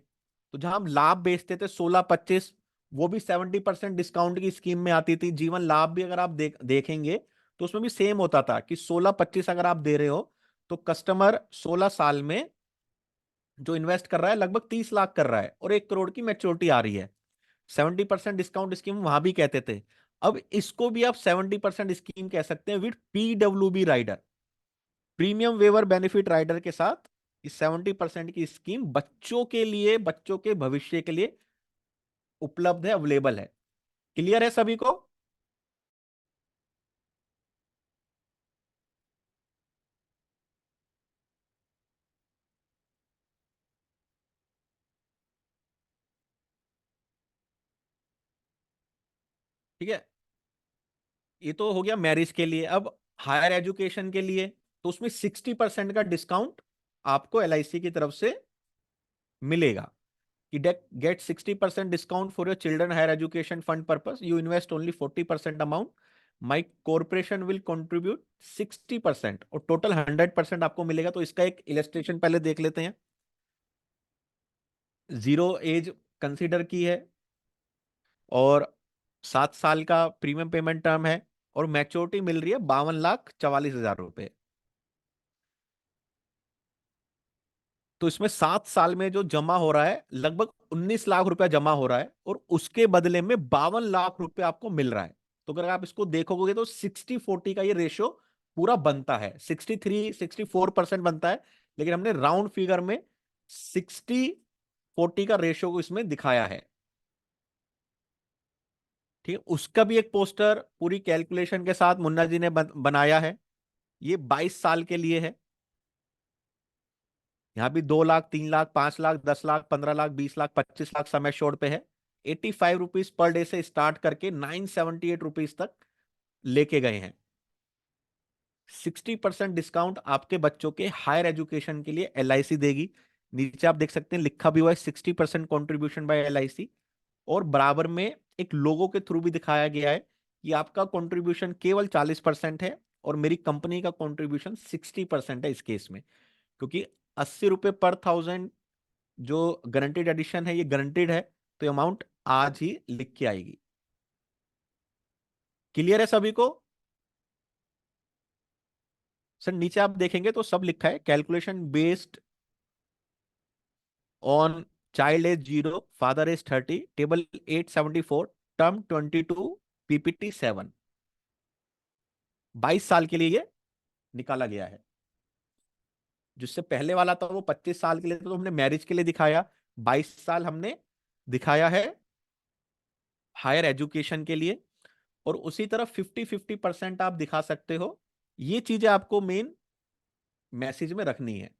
तो जहां हम लाभ बेचते थे 16-25, वो भी 70% डिस्काउंट की स्कीम में आती थी। जीवन लाभ भी अगर आप देखेंगे तो उसमें भी सेम होता था कि 16-25 अगर आप दे रहे हो तो कस्टमर 16 साल में जो इन्वेस्ट कर रहा है लगभग 30 लाख कर रहा है और 1 करोड़ की मैच्योरिटी आ रही है। 70% डिस्काउंट स्कीम वहां भी कहते थे। अब इसको भी आप 70% स्कीम कह सकते हैं with PWB rider, premium waiver benefit rider के साथ। इस 70% की स्कीम बच्चों के लिए, बच्चों के भविष्य के लिए उपलब्ध है, अवेलेबल है। क्लियर है सभी को? ठीक है, ये तो हो गया मैरिज के लिए। अब हायर एजुकेशन के लिए तो उसमें 60% का डिस्काउंट आपको एलआईसी की तरफ से मिलेगा कि get 60% discount for your children higher education fund purpose, you invest only 40% amount, my corporation will contribute 60% और टोटल 100% आपको मिलेगा। तो इसका एक इलेस्ट्रेशन पहले देख लेते हैं। 0 एज कंसीडर की है और 7 साल का प्रीमियम पेमेंट टर्म है और मैच्योरिटी मिल रही है 52,44,000 रुपए। तो इसमें 7 साल में जो जमा हो रहा है लगभग 19 लाख रुपया जमा हो रहा है और उसके बदले में 52 लाख रुपए आपको मिल रहा है। तो अगर आप इसको देखोगे तो 60-40 का ये रेशियो पूरा बनता है। 63-64% बनता है, लेकिन हमने राउंड फिगर में 60-40 का रेशियो को इसमें दिखाया है। ठीक है, उसका भी एक पोस्टर पूरी कैलकुलेशन के साथ मुन्ना जी ने बनाया है। ये 22 साल के लिए है। यहाँ भी 2 लाख, 3 लाख, 5 लाख, 10 लाख, 15 लाख, 20 लाख, 25 लाख समय शोर पे है। 85 रुपीज पर डे से स्टार्ट करके 978 रुपीज तक लेके गए हैं। 60% डिस्काउंट आपके बच्चों के हायर एजुकेशन के लिए एलआईसी देगी। नीचे आप देख सकते हैं लिखा भी हुआ है 60% कॉन्ट्रीब्यूशन बाय एलआईसी, और बराबर में एक लोगो के थ्रू भी दिखाया गया है कि आपका कंट्रीब्यूशन केवल 40% है और मेरी कंपनी का कंट्रीब्यूशन 60% है इस केस में। क्योंकि 80 रुपए पर 1000 जो गारंटीड एडिशन है ये गारंटीड है, तो अमाउंट आज ही लिख के आएगी। क्लियर है सभी को? सर नीचे आप देखेंगे तो सब लिखा है, calculation based on child age 0, father age 30, table 874, term 22, PPT 7। 22 साल के लिए ये निकाला गया है। जिससे पहले वाला था वो 25 साल के लिए था, तो हमने मैरिज के लिए दिखाया। 22 साल हमने दिखाया है हायर एजुकेशन के लिए। और उसी तरह 50-50% आप दिखा सकते हो। ये चीजें आपको मेन मैसेज में रखनी है।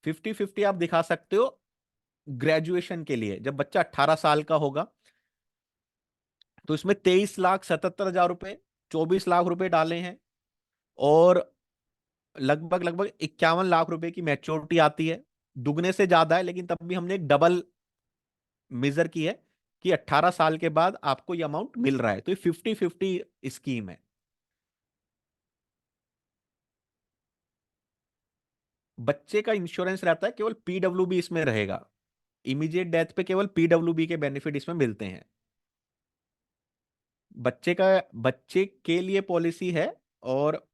50-50 आप दिखा सकते हो ग्रेजुएशन के लिए। जब बच्चा 18 साल का होगा तो इसमें 23,77,000 रुपए, 24 लाख रुपए डाले हैं और लगभग लगभग 51 लाख रुपए की मैच्योरिटी आती है। दुगने से ज्यादा है, लेकिन तब भी हमने एक डबल मेजर की है कि 18 साल के बाद आपको ये अमाउंट मिल रहा है। तो ये 50-50 स्कीम है। बच्चे का इंश्योरेंस रहता है, केवल पीडब्ल्यूबी इसमें रहेगा। इमीडिएट डेथ पे केवल पीडब्ल्यूबी के बेनिफिट इसमें मिलते हैं। बच्चे के लिए पॉलिसी है, और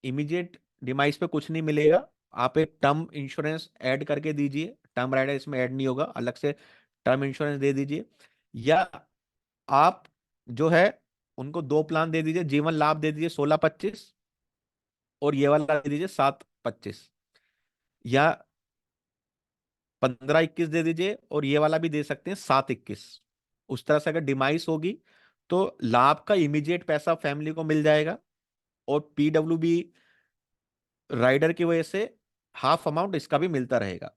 इमीडिएट डिमाइस पे कुछ नहीं मिलेगा। आप एक टर्म इंश्योरेंस ऐड करके दीजिए, टर्म राइडर इसमें ऐड नहीं होगा, अलग से टर्म इंश्योरेंस दे दीजिए। या आप जो है उनको दो प्लान दे दीजिए, जीवन लाभ दे दीजिए 16-25, और ये वाला दे दीजिए 7-25, या 15-21 दे दीजिए, और ये वाला भी दे सकते हैं 7-21। उस तरह से अगर डिमाइस होगी तो लाभ का इमीडिएट पैसा फैमिली को मिल जाएगा, और पीडब्ल्यूबी राइडर की वजह से हाफ अमाउंट इसका भी मिलता रहेगा।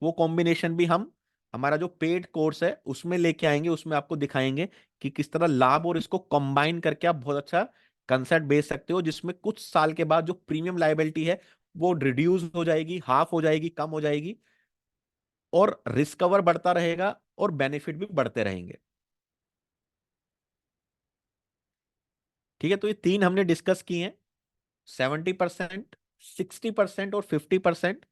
वो कॉम्बिनेशन भी हम हमारा जो पेड कोर्स है उसमें लेके आएंगे, उसमें आपको दिखाएंगे कि किस तरह लाभ और इसको कंबाइन करके आप बहुत अच्छा कंसेप्ट बेच सकते हो, जिसमें कुछ साल के बाद जो प्रीमियम लायबिलिटी है वो रिड्यूस हो जाएगी, हाफ हो जाएगी, कम हो जाएगी, और रिस्क कवर बढ़ता रहेगा, और बेनिफिट भी बढ़ते रहेंगे। ठीक है, तो ये तीन हमने डिस्कस किए हैं, 70%, 60% और 50%।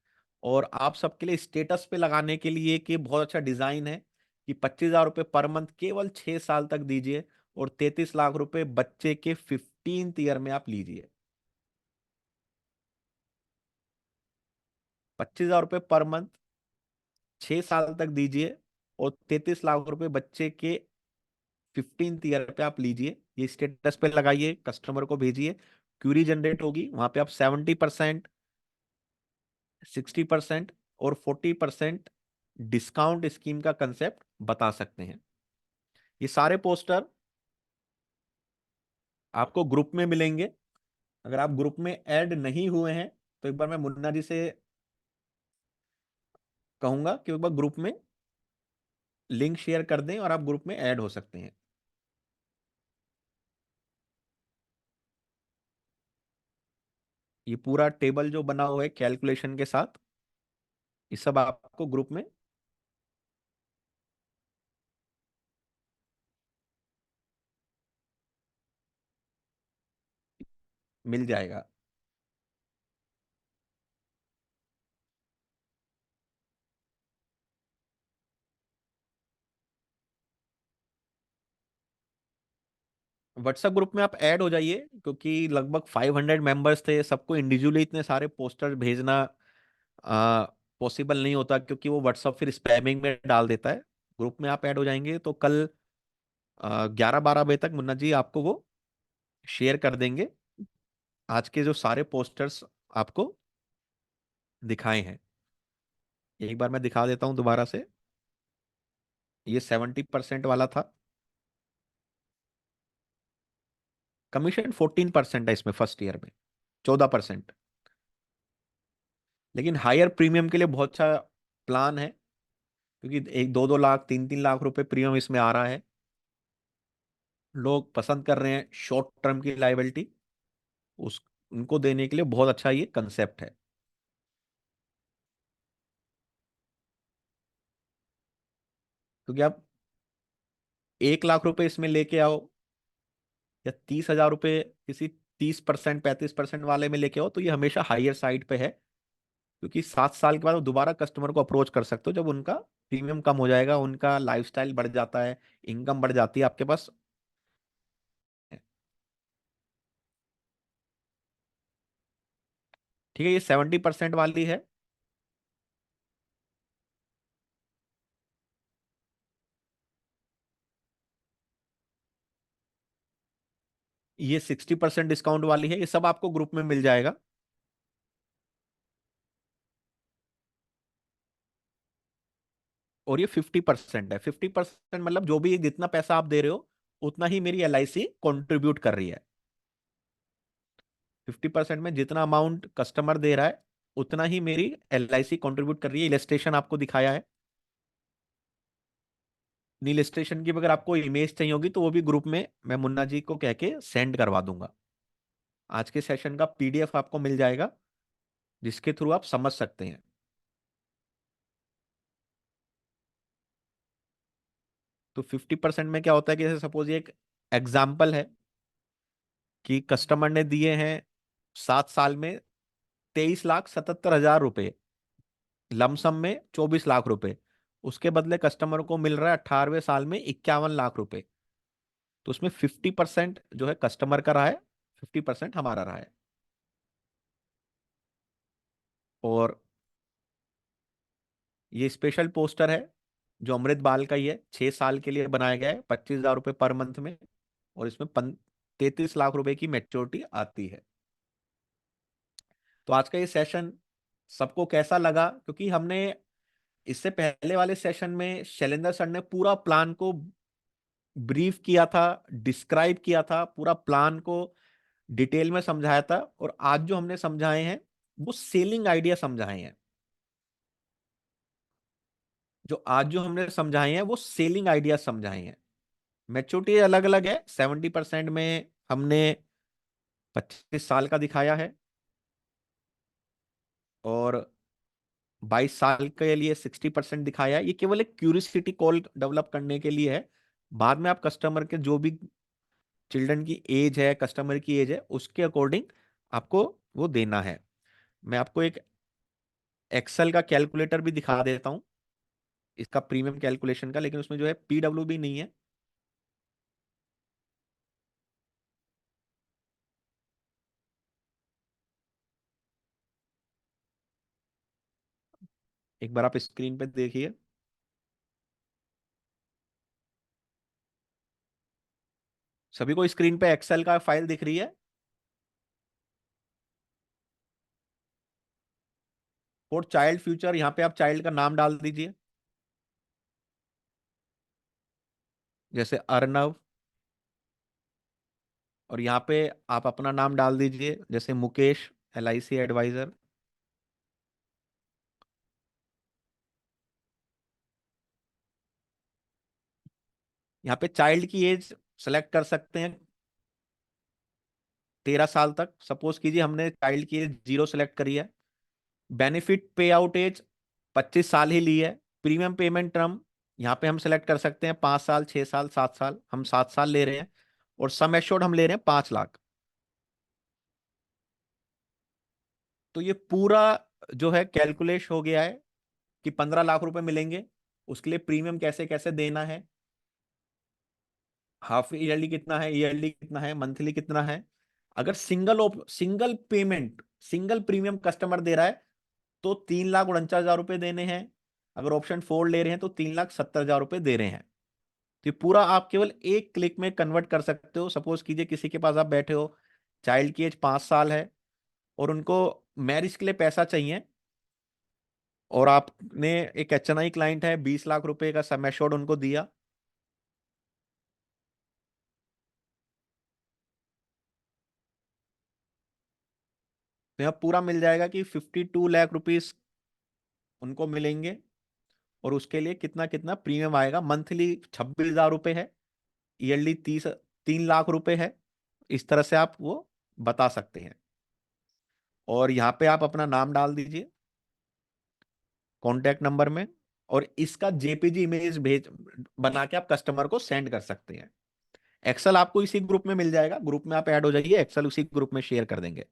और आप सबके लिए स्टेटस पे लगाने के लिए कि बहुत अच्छा डिजाइन है कि 25,000 रुपये पर मंथ केवल 6 साल तक दीजिए, और 33 लाख रुपए बच्चे के 15th ईयर में आप लीजिए। 25,000 रुपये पर मंथ 6 साल तक दीजिए, और 33 लाख रुपए बच्चे के 15th ईयर पे आप लीजिए। ये स्टेटस पे लगाइए, कस्टमर को भेजिए, क्यूरी जनरेट होगी, वहां पे आप 70%, 60% और 40% डिस्काउंट स्कीम का कंसेप्ट बता सकते हैं। ये सारे पोस्टर आपको ग्रुप में मिलेंगे। अगर आप ग्रुप में ऐड नहीं हुए हैं तो एक बार मैं मुन्ना जी से कहूंगा कि एक बार ग्रुप में लिंक शेयर कर दें और आप ग्रुप में ऐड हो सकते हैं। ये पूरा टेबल जो बना हुआ है कैलकुलेशन के साथ, ये सब आपको ग्रुप में मिल जाएगा। व्हाट्सएप ग्रुप में आप ऐड हो जाइए, क्योंकि लगभग 500 मेंबर्स थे, सबको इंडिविजुअली इतने सारे पोस्टर भेजना पॉसिबल नहीं होता, क्योंकि वो व्हाट्सएप फिर स्पैमिंग में डाल देता है। ग्रुप में आप ऐड हो जाएंगे तो कल 11-12 बजे तक मुन्ना जी आपको वो शेयर कर देंगे, आज के जो सारे पोस्टर्स आपको दिखाए हैं। एक बार मैं दिखा देता हूं दोबारा से। ये 70% वाला था, कमीशन 14% है इसमें फर्स्ट ईयर में, 14%। लेकिन हायर प्रीमियम के लिए बहुत अच्छा प्लान है, क्योंकि 1-2 लाख 3-3 लाख रुपए प्रीमियम इसमें आ रहा है। लोग पसंद कर रहे हैं शॉर्ट टर्म की लाइबिलिटी, उस उनको देने के लिए बहुत अच्छा ये कंसेप्ट है। क्योंकि आप 1 लाख रुपए इसमें लेके आओ, या 30,000 रुपए किसी 30% 35% वाले में लेके आओ, तो ये हमेशा हायर साइड पे है। क्योंकि 7 साल के बाद वो दोबारा कस्टमर को अप्रोच कर सकते हो, जब उनका प्रीमियम कम हो जाएगा, उनका लाइफस्टाइल बढ़ जाता है, इनकम बढ़ जाती है आपके पास। ठीक है, ये 70% वाली है। ये 60% डिस्काउंट वाली है, ये सब आपको ग्रुप में मिल जाएगा। और ये 50% है, 50% मतलब जो भी जितना पैसा आप दे रहे हो उतना ही मेरी LIC कंट्रीब्यूट कर रही है। 50% में जितना अमाउंट कस्टमर दे रहा है उतना ही मेरी LIC कंट्रीब्यूट कर रही है। इलस्ट्रेशन आपको दिखाया है। नील स्टेशन की भी अगर आपको इमेज चाहिए होगी तो वो भी ग्रुप में मैं मुन्ना जी को कह के सेंड करवा दूंगा। आज के सेशन का PDF आपको मिल जाएगा, जिसके थ्रू आप समझ सकते हैं। तो 50% में क्या होता है कि जैसे सपोज ये एक एग्जाम्पल है कि कस्टमर ने दिए हैं 7 साल में 23,77,000 रुपए, लमसम में 24 लाख रुपए। उसके बदले कस्टमर को मिल रहा है 18वें साल में 51 लाख रुपए। तो उसमें 50% जो है कस्टमर का रहा है, 50% हमारा रहा है। और ये स्पेशल पोस्टर है जो अमृत बाल का ही है, 6 साल के लिए बनाया गया है, 25,000 रुपये पर मंथ में। और इसमें 33 लाख रुपए की मैच्योरिटी आती है। तो आज का ये सेशन सबको कैसा लगा? क्योंकि हमने इससे पहले वाले सेशन में शैलेंद्र सर ने पूरा प्लान को ब्रीफ किया था, डिस्क्राइब किया था, पूरा प्लान को डिटेल में समझाया था। और आज जो हमने समझाए हैं वो सेलिंग आइडिया समझाए हैं। जो हमने समझाए हैं वो सेलिंग आइडिया समझाए हैं। मैच्योरिटी अलग अलग है। 70% में हमने 25 साल का दिखाया है, और 22 साल के लिए 60% दिखाया है। ये केवल एक क्यूरियोसिटी कॉल डेवलप करने के लिए है। बाद में आप कस्टमर के जो भी चिल्ड्रन की एज है, कस्टमर की एज है, उसके अकॉर्डिंग आपको वो देना है। मैं आपको एक एक्सेल का कैलकुलेटर भी दिखा देता हूं, इसका प्रीमियम कैलकुलेशन का, लेकिन उसमें जो है पीडब्ल्यूबी नहीं है। एक बार आप स्क्रीन पे देखिए। सभी को स्क्रीन पे एक्सेल का फाइल दिख रही है? फॉर चाइल्ड फ्यूचर, यहाँ पे आप चाइल्ड का नाम डाल दीजिए, जैसे अर्नव। और यहाँ पे आप अपना नाम डाल दीजिए, जैसे मुकेश, LIC एडवाइजर। यहाँ पे चाइल्ड की एज सेलेक्ट कर सकते हैं, 13 साल तक। सपोज कीजिए हमने चाइल्ड की एज 0 सेलेक्ट करी है। बेनिफिट पे आउट एज 25 साल ही ली है। प्रीमियम पेमेंट टर्म यहाँ पे हम सेलेक्ट कर सकते हैं, 5 साल, 6 साल, 7 साल। हम 7 साल ले रहे हैं। और सम एश्योर्ड हम ले रहे हैं 5 लाख। तो ये पूरा जो है कैलकुलेट हो गया है कि 15 लाख रुपए मिलेंगे। उसके लिए प्रीमियम कैसे कैसे देना है, हाफ ईयरली कितना है, ईयरली कितना है, मंथली कितना है। अगर single payment, single premium customer दे रहा है तो 3,49,000 रुपए देने हैं। अगर ऑप्शन 4 ले रहे हैं तो 3,70,000 रुपए दे रहे हैं। तो ये पूरा आप केवल एक क्लिक में कन्वर्ट कर सकते हो। सपोज कीजिए किसी के पास आप बैठे हो, चाइल्ड की एज 5 साल है, और उनको मैरिज के लिए पैसा चाहिए, और आपने एक HNI क्लाइंट है, 20 लाख रुपए का सम एश्योर्ड उनको दिया। तो यहाँ पूरा मिल जाएगा कि 52 लाख रुपीज उनको मिलेंगे। और उसके लिए कितना कितना प्रीमियम आएगा? मंथली 26,000 रुपए है, ईयरली 3 लाख रुपए है। इस तरह से आप वो बता सकते हैं। और यहाँ पे आप अपना नाम डाल दीजिए कॉन्टैक्ट नंबर में, और इसका JPG इमेज भेज बना के आप कस्टमर को सेंड कर सकते हैं। एक्सेल आपको इसी ग्रुप में मिल जाएगा, ग्रुप में आप ऐड हो जाइए, एक्सेल उसी ग्रुप में शेयर कर देंगे।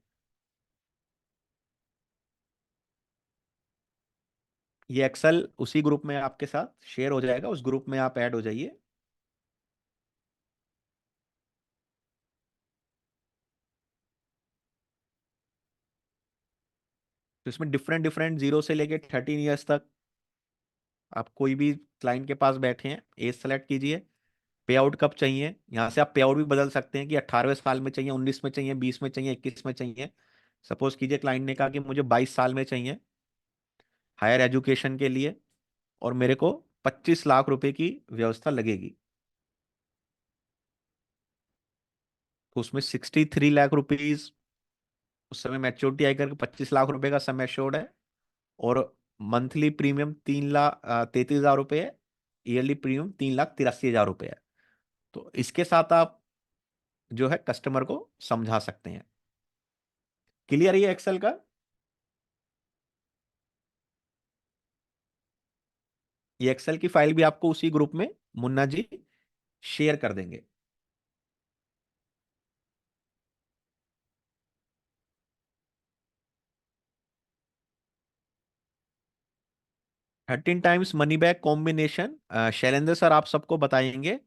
ये एक्सेल उसी ग्रुप में आपके साथ शेयर हो जाएगा, उस ग्रुप में आप ऐड हो जाइए। तो इसमें डिफरेंट डिफरेंट 0 से लेके 13 ईयर्स तक आप कोई भी क्लाइंट के पास बैठे हैं, एज सेलेक्ट कीजिए। पे आउट कब चाहिए, यहाँ से आप पे आउट भी बदल सकते हैं कि 18वें साल में चाहिए, 19 में चाहिए, 20 में चाहिए, 21 में चाहिए। सपोज कीजिए क्लाइंट ने कहा कि मुझे 22 साल में चाहिए हायर एजुकेशन के लिए, और मेरे को 25 लाख रुपए की व्यवस्था लगेगी। तो उसमें 63 लाख रुपीज उस समय मैच्योरिटी आई करके 25 लाख रुपए का सम एश्योर्ड है। और मंथली प्रीमियम 3,33,000 रुपये है। ईयरली प्रीमियम 3,83,000 रुपये है। तो इसके साथ आप जो है कस्टमर को समझा सकते हैं। क्लियर है ये एक्सेल का? ये एक्सेल की फाइल भी आपको उसी ग्रुप में मुन्ना जी शेयर कर देंगे। 13 times money back combination Shailendra sir आप सबको बताएंगे।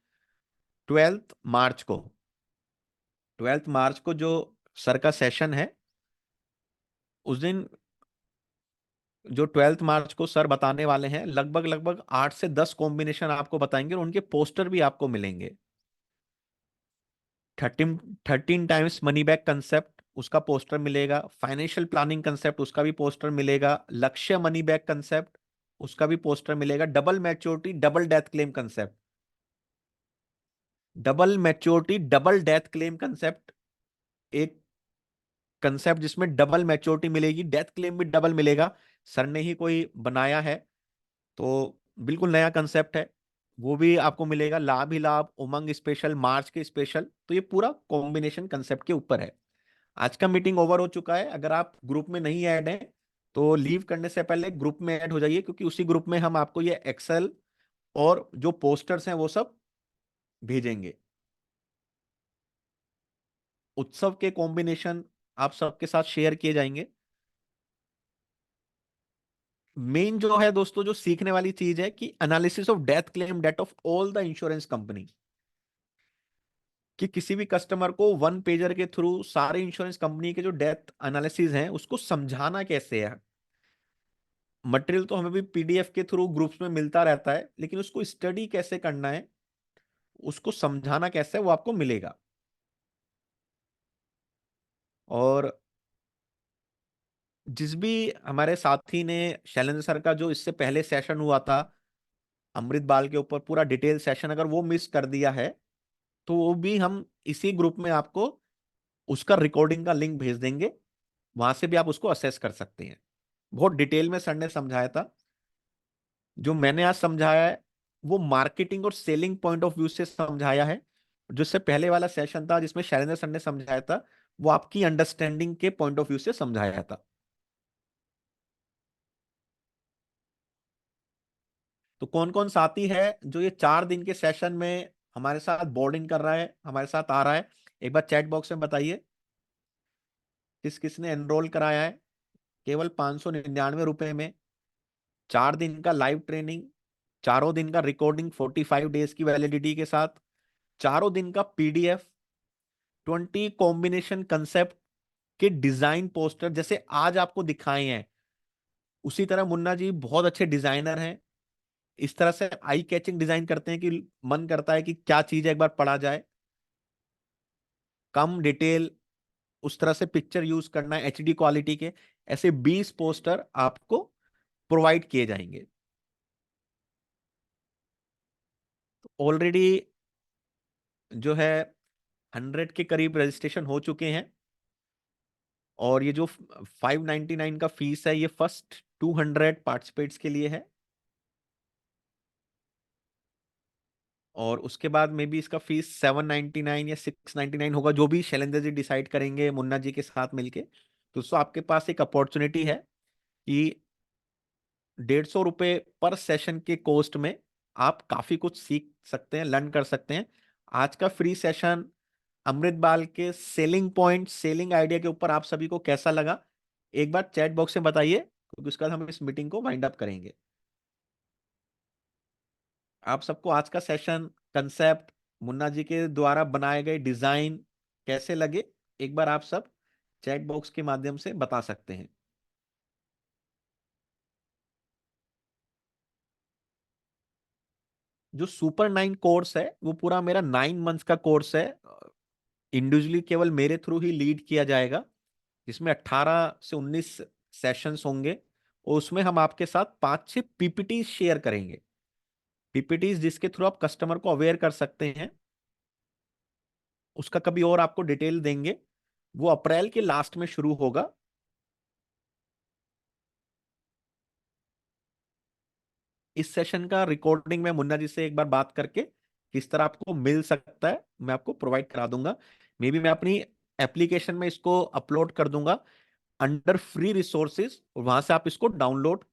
12 मार्च को, 12 मार्च को जो सर का सेशन है, उस दिन जो 12 मार्च को सर बताने वाले हैं, लगभग लगभग 8 से 10 कॉम्बिनेशन आपको बताएंगे और उनके पोस्टर भी आपको मिलेंगे। 13 टाइम्स मनी बैक कंसेप्ट, उसका पोस्टर मिलेगा। फाइनेंशियल प्लानिंग कंसेप्ट, उसका भी पोस्टर मिलेगा। लक्ष्य मनी बैक कंसेप्ट, उसका भी पोस्टर मिलेगा। Double maturity double death claim concept, double maturity double death claim concept, एक कंसेप्ट जिसमें डबल मैच्योरिटी मिलेगी, डेथ क्लेम भी डबल मिलेगा, सर ने ही कोई बनाया है, तो बिल्कुल नया कंसेप्ट है। वो भी आपको मिलेगा। लाभ ही लाभ, उमंग स्पेशल, मार्च के स्पेशल, तो ये पूरा कॉम्बिनेशन कंसेप्ट के ऊपर है। आज का मीटिंग ओवर हो चुका है। अगर आप ग्रुप में नहीं ऐड हैं तो लीव करने से पहले ग्रुप में ऐड हो जाइए, क्योंकि उसी ग्रुप में हम आपको ये एक्सेल और जो पोस्टर्स हैं वो सब भेजेंगे। उत्सव के कॉम्बिनेशन आप सबके साथ शेयर किए जाएंगे। मेन जो है दोस्तों, जो सीखने वाली चीज है कि analysis of death claim date of all the insurance company, कि किसी भी कस्टमर को वन पेजर के थ्रू सारे इंश्योरेंस कंपनी के जो डेथ एनालिसिस हैं उसको समझाना कैसे है। मटेरियल तो हमें भी पीडीएफ के थ्रू ग्रुप्स में मिलता रहता है, लेकिन उसको स्टडी कैसे करना है, उसको समझाना कैसे है, वो आपको मिलेगा। और जिस भी हमारे साथी ने, शैलेंद्र सर का जो इससे पहले सेशन हुआ था अमृत बाल के ऊपर, पूरा डिटेल सेशन, अगर वो मिस कर दिया है तो वो भी हम इसी ग्रुप में आपको उसका रिकॉर्डिंग का लिंक भेज देंगे। वहां से भी आप उसको असेस कर सकते हैं। बहुत डिटेल में सर ने समझाया था। जो मैंने आज समझाया है वो मार्केटिंग और सेलिंग पॉइंट ऑफ व्यू से समझाया है। जो इससे पहले वाला सेशन था जिसमें शैलेंद्र सर ने समझाया था, वो आपकी अंडरस्टैंडिंग के पॉइंट ऑफ व्यू से समझाया था। तो कौन कौन साथी है जो ये 4 दिन के सेशन में हमारे साथ बोर्डिंग कर रहा है, हमारे साथ आ रहा है, एक बार चैट बॉक्स में बताइए किस किस ने एनरोल कराया है। केवल 599 रुपए में 4 दिन का लाइव ट्रेनिंग, चारों दिन का रिकॉर्डिंग 45 डेज की वैलिडिटी के साथ, चारों दिन का पीडीएफ, 20 कॉम्बिनेशन कंसेप्ट के डिजाइन पोस्टर जैसे आज आपको दिखाए हैं, उसी तरह मुन्ना जी बहुत अच्छे डिजाइनर हैं। इस तरह से आई कैचिंग डिजाइन करते हैं कि मन करता है कि क्या चीज है एक बार पढ़ा जाए। कम डिटेल, उस तरह से पिक्चर यूज करना है एचडी क्वालिटी के, ऐसे 20 पोस्टर आपको प्रोवाइड किए जाएंगे। ऑलरेडी जो है 100 के करीब रजिस्ट्रेशन हो चुके हैं। और ये जो 599 का फीस है, ये फर्स्ट 200 पार्टिसिपेट्स के लिए है। और उसके बाद में भी इसका फीस 799 या 699 होगा, जो भी शैलेंद्र जी डिसाइड करेंगे मुन्ना जी के साथ मिलके। तो दोस्तों आपके पास एक अपॉर्चुनिटी है कि 150 रुपए पर सेशन के कॉस्ट में आप काफी कुछ सीख सकते हैं, लर्न कर सकते हैं। आज का फ्री सेशन अमृत बाल के सेलिंग पॉइंट, सेलिंग आइडिया के ऊपर आप सभी को कैसा लगा, एक बार चैट बॉक्स में बताइए, क्योंकि उसके बाद हम इस मीटिंग को वाइंड अप करेंगे। आप सबको आज का सेशन, कंसेप्ट, मुन्ना जी के द्वारा बनाए गए डिजाइन कैसे लगे, एक बार आप सब चैट बॉक्स के माध्यम से बता सकते हैं। जो सुपर 9 कोर्स है वो पूरा मेरा 9 मंथ्स का कोर्स है। इंडिविजुअली केवल मेरे थ्रू ही लीड किया जाएगा, जिसमें 18 से 19 सेशंस होंगे। और उसमें हम आपके साथ 5 6 पीपीटी शेयर करेंगे। पीपीटी जिसके थ्रू आप कस्टमर को अवेयर कर सकते हैं, उसका कभी और आपको डिटेल देंगे। वो अप्रैल के लास्ट में शुरू होगा। इस सेशन का रिकॉर्डिंग मैं मुन्ना जी से एक बार बात करके किस तरह आपको मिल सकता है मैं आपको प्रोवाइड करा दूंगा। मे बी मैं अपनी एप्लीकेशन में इसको अपलोड कर दूंगा अंडर फ्री रिसोर्सेज, और वहां से आप इसको डाउनलोड,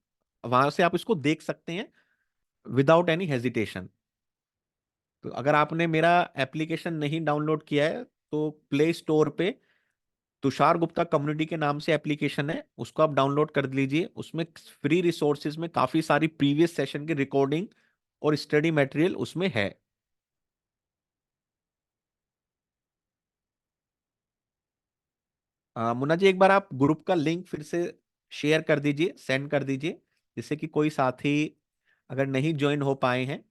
वहां से आप इसको देख सकते हैं विदाउट एनी हेजिटेशन। तो अगर आपने मेरा एप्लीकेशन नहीं डाउनलोड किया है तो प्ले स्टोर पे तुषार गुप्ता कम्युनिटी के नाम से एप्लीकेशन है, उसको आप डाउनलोड कर लीजिए। उसमें फ्री रिसोर्सेज में काफी सारी प्रीवियस सेशन की रिकॉर्डिंग और स्टडी मटेरियल उसमें है। मुन्ना जी, एक बार आप ग्रुप का लिंक फिर से शेयर कर दीजिए, सेंड कर दीजिए, जिससे कि कोई साथी अगर नहीं ज्वाइन हो पाए हैं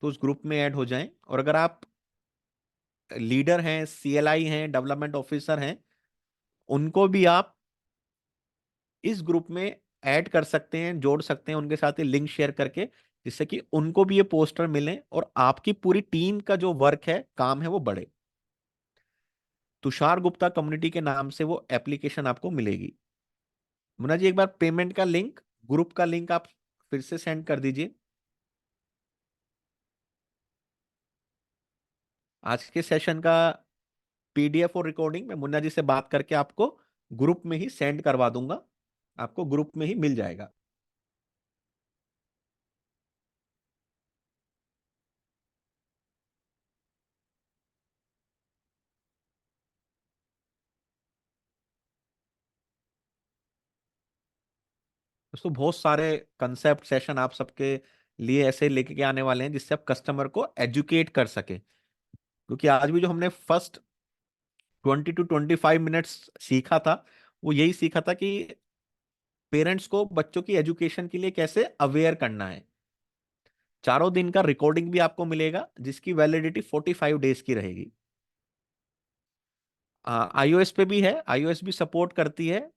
तो उस ग्रुप में ऐड हो जाएं। और अगर आप लीडर हैं, सीएलआई हैं, डेवलपमेंट ऑफिसर हैं, उनको भी आप इस ग्रुप में ऐड कर सकते हैं, जोड़ सकते हैं उनके साथ ये लिंक शेयर करके, जिससे कि उनको भी ये पोस्टर मिले और आपकी पूरी टीम का जो वर्क है, काम है, वो बढ़े। तुषार गुप्ता कम्युनिटी के नाम से वो एप्लीकेशन आपको मिलेगी। मुन्ना जी, एक बार पेमेंट का लिंक, ग्रुप का लिंक आप फिर से सेंड कर दीजिए। आज के सेशन का पीडीएफ और रिकॉर्डिंग मैं मुन्ना जी से बात करके आपको ग्रुप में ही सेंड करवा दूंगा, आपको ग्रुप में ही मिल जाएगा। दोस्तों, बहुत सारे कंसेप्ट सेशन आप सबके लिए ऐसे लेके के आने वाले हैं जिससे आप कस्टमर को एजुकेट कर सके, क्योंकि आज भी जो हमने फर्स्ट 20 to 25 मिनट्स सीखा था, वो यही सीखा था कि पेरेंट्स को बच्चों की एजुकेशन के लिए कैसे अवेयर करना है। चारों दिन का रिकॉर्डिंग भी आपको मिलेगा, जिसकी वैलिडिटी 45 डेज की रहेगी। आईओएस पे भी है, आईओएस भी सपोर्ट करती है।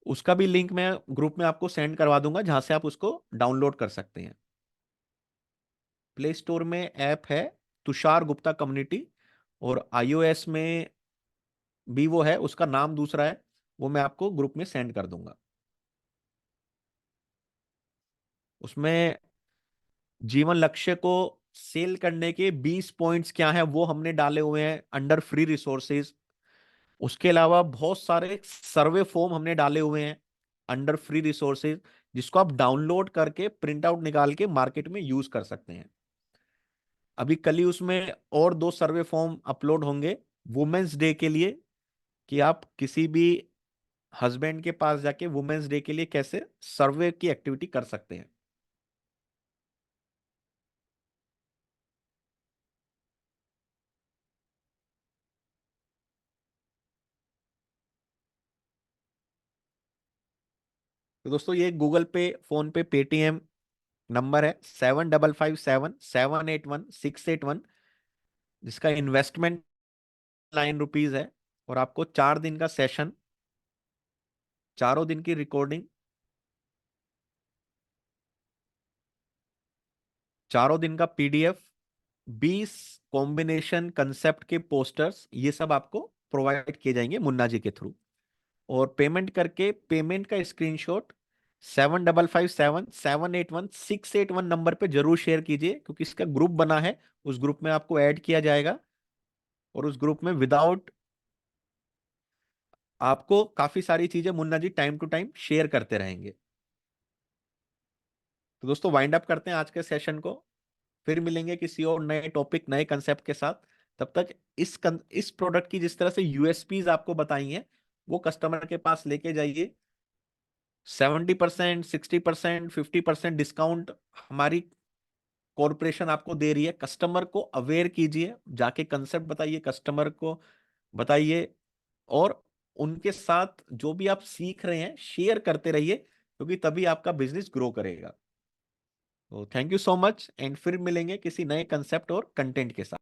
उसका भी लिंक मैं ग्रुप में आपको सेंड करवा दूंगा, जहां से आप उसको डाउनलोड कर सकते हैं। प्ले स्टोर में ऐप है तुषार गुप्ता कम्युनिटी, और आईओएस में भी वो है, उसका नाम दूसरा है, वो मैं आपको ग्रुप में सेंड कर दूंगा। उसमें जीवन लक्ष्य को सेल करने के 20 पॉइंट्स क्या है वो हमने डाले हुए हैं अंडर फ्री रिसोर्सेज। उसके अलावा बहुत सारे सर्वे फॉर्म हमने डाले हुए हैं अंडर फ्री रिसोर्सेज, जिसको आप डाउनलोड करके प्रिंट आउट निकाल के मार्केट में यूज कर सकते हैं। अभी कल ही उसमें और 2 सर्वे फॉर्म अपलोड होंगे वुमेन्स डे के लिए, कि आप किसी भी हस्बैंड के पास जाके वुमेन्स डे के लिए कैसे सर्वे की एक्टिविटी कर सकते हैं। तो दोस्तों, ये गूगल पे, फोन पे, पेटीएम नंबर है 7557 781 681, जिसका इन्वेस्टमेंट ₹9 है। और आपको 4 दिन का सेशन, चारों दिन की रिकॉर्डिंग, चारों दिन का पीडीएफ, 20 कॉम्बिनेशन कंसेप्ट के पोस्टर्स, ये सब आपको प्रोवाइड किए जाएंगे मुन्ना जी के थ्रू। और पेमेंट करके पेमेंट का स्क्रीनशॉट 7557 781 681 नंबर पे जरूर शेयर कीजिए, क्योंकि इसका ग्रुप बना है, उस ग्रुप में आपको ऐड किया जाएगा। और उस ग्रुप में विदाउट आपको काफी सारी चीजें Munna ji time to time share करते रहेंगे। तो दोस्तों, वाइंड अप करते हैं आज के सेशन को। फिर मिलेंगे किसी और नए टॉपिक, नए कंसेप्ट के साथ। तब तक इस प्रोडक्ट की जिस तरह से यूएसपीज आपको बताई हैं, वो कस्टमर के पास लेके जाइए। 70%, 60%, 50% डिस्काउंट हमारी कॉरपोरेशन आपको दे रही है। कस्टमर को अवेयर कीजिए, जाके कंसेप्ट बताइए, कस्टमर को बताइए, और उनके साथ जो भी आप सीख रहे हैं शेयर करते रहिए, क्योंकि तभी आपका बिजनेस ग्रो करेगा। तो thank you so much, and फिर मिलेंगे किसी नए कंसेप्ट और कंटेंट के साथ।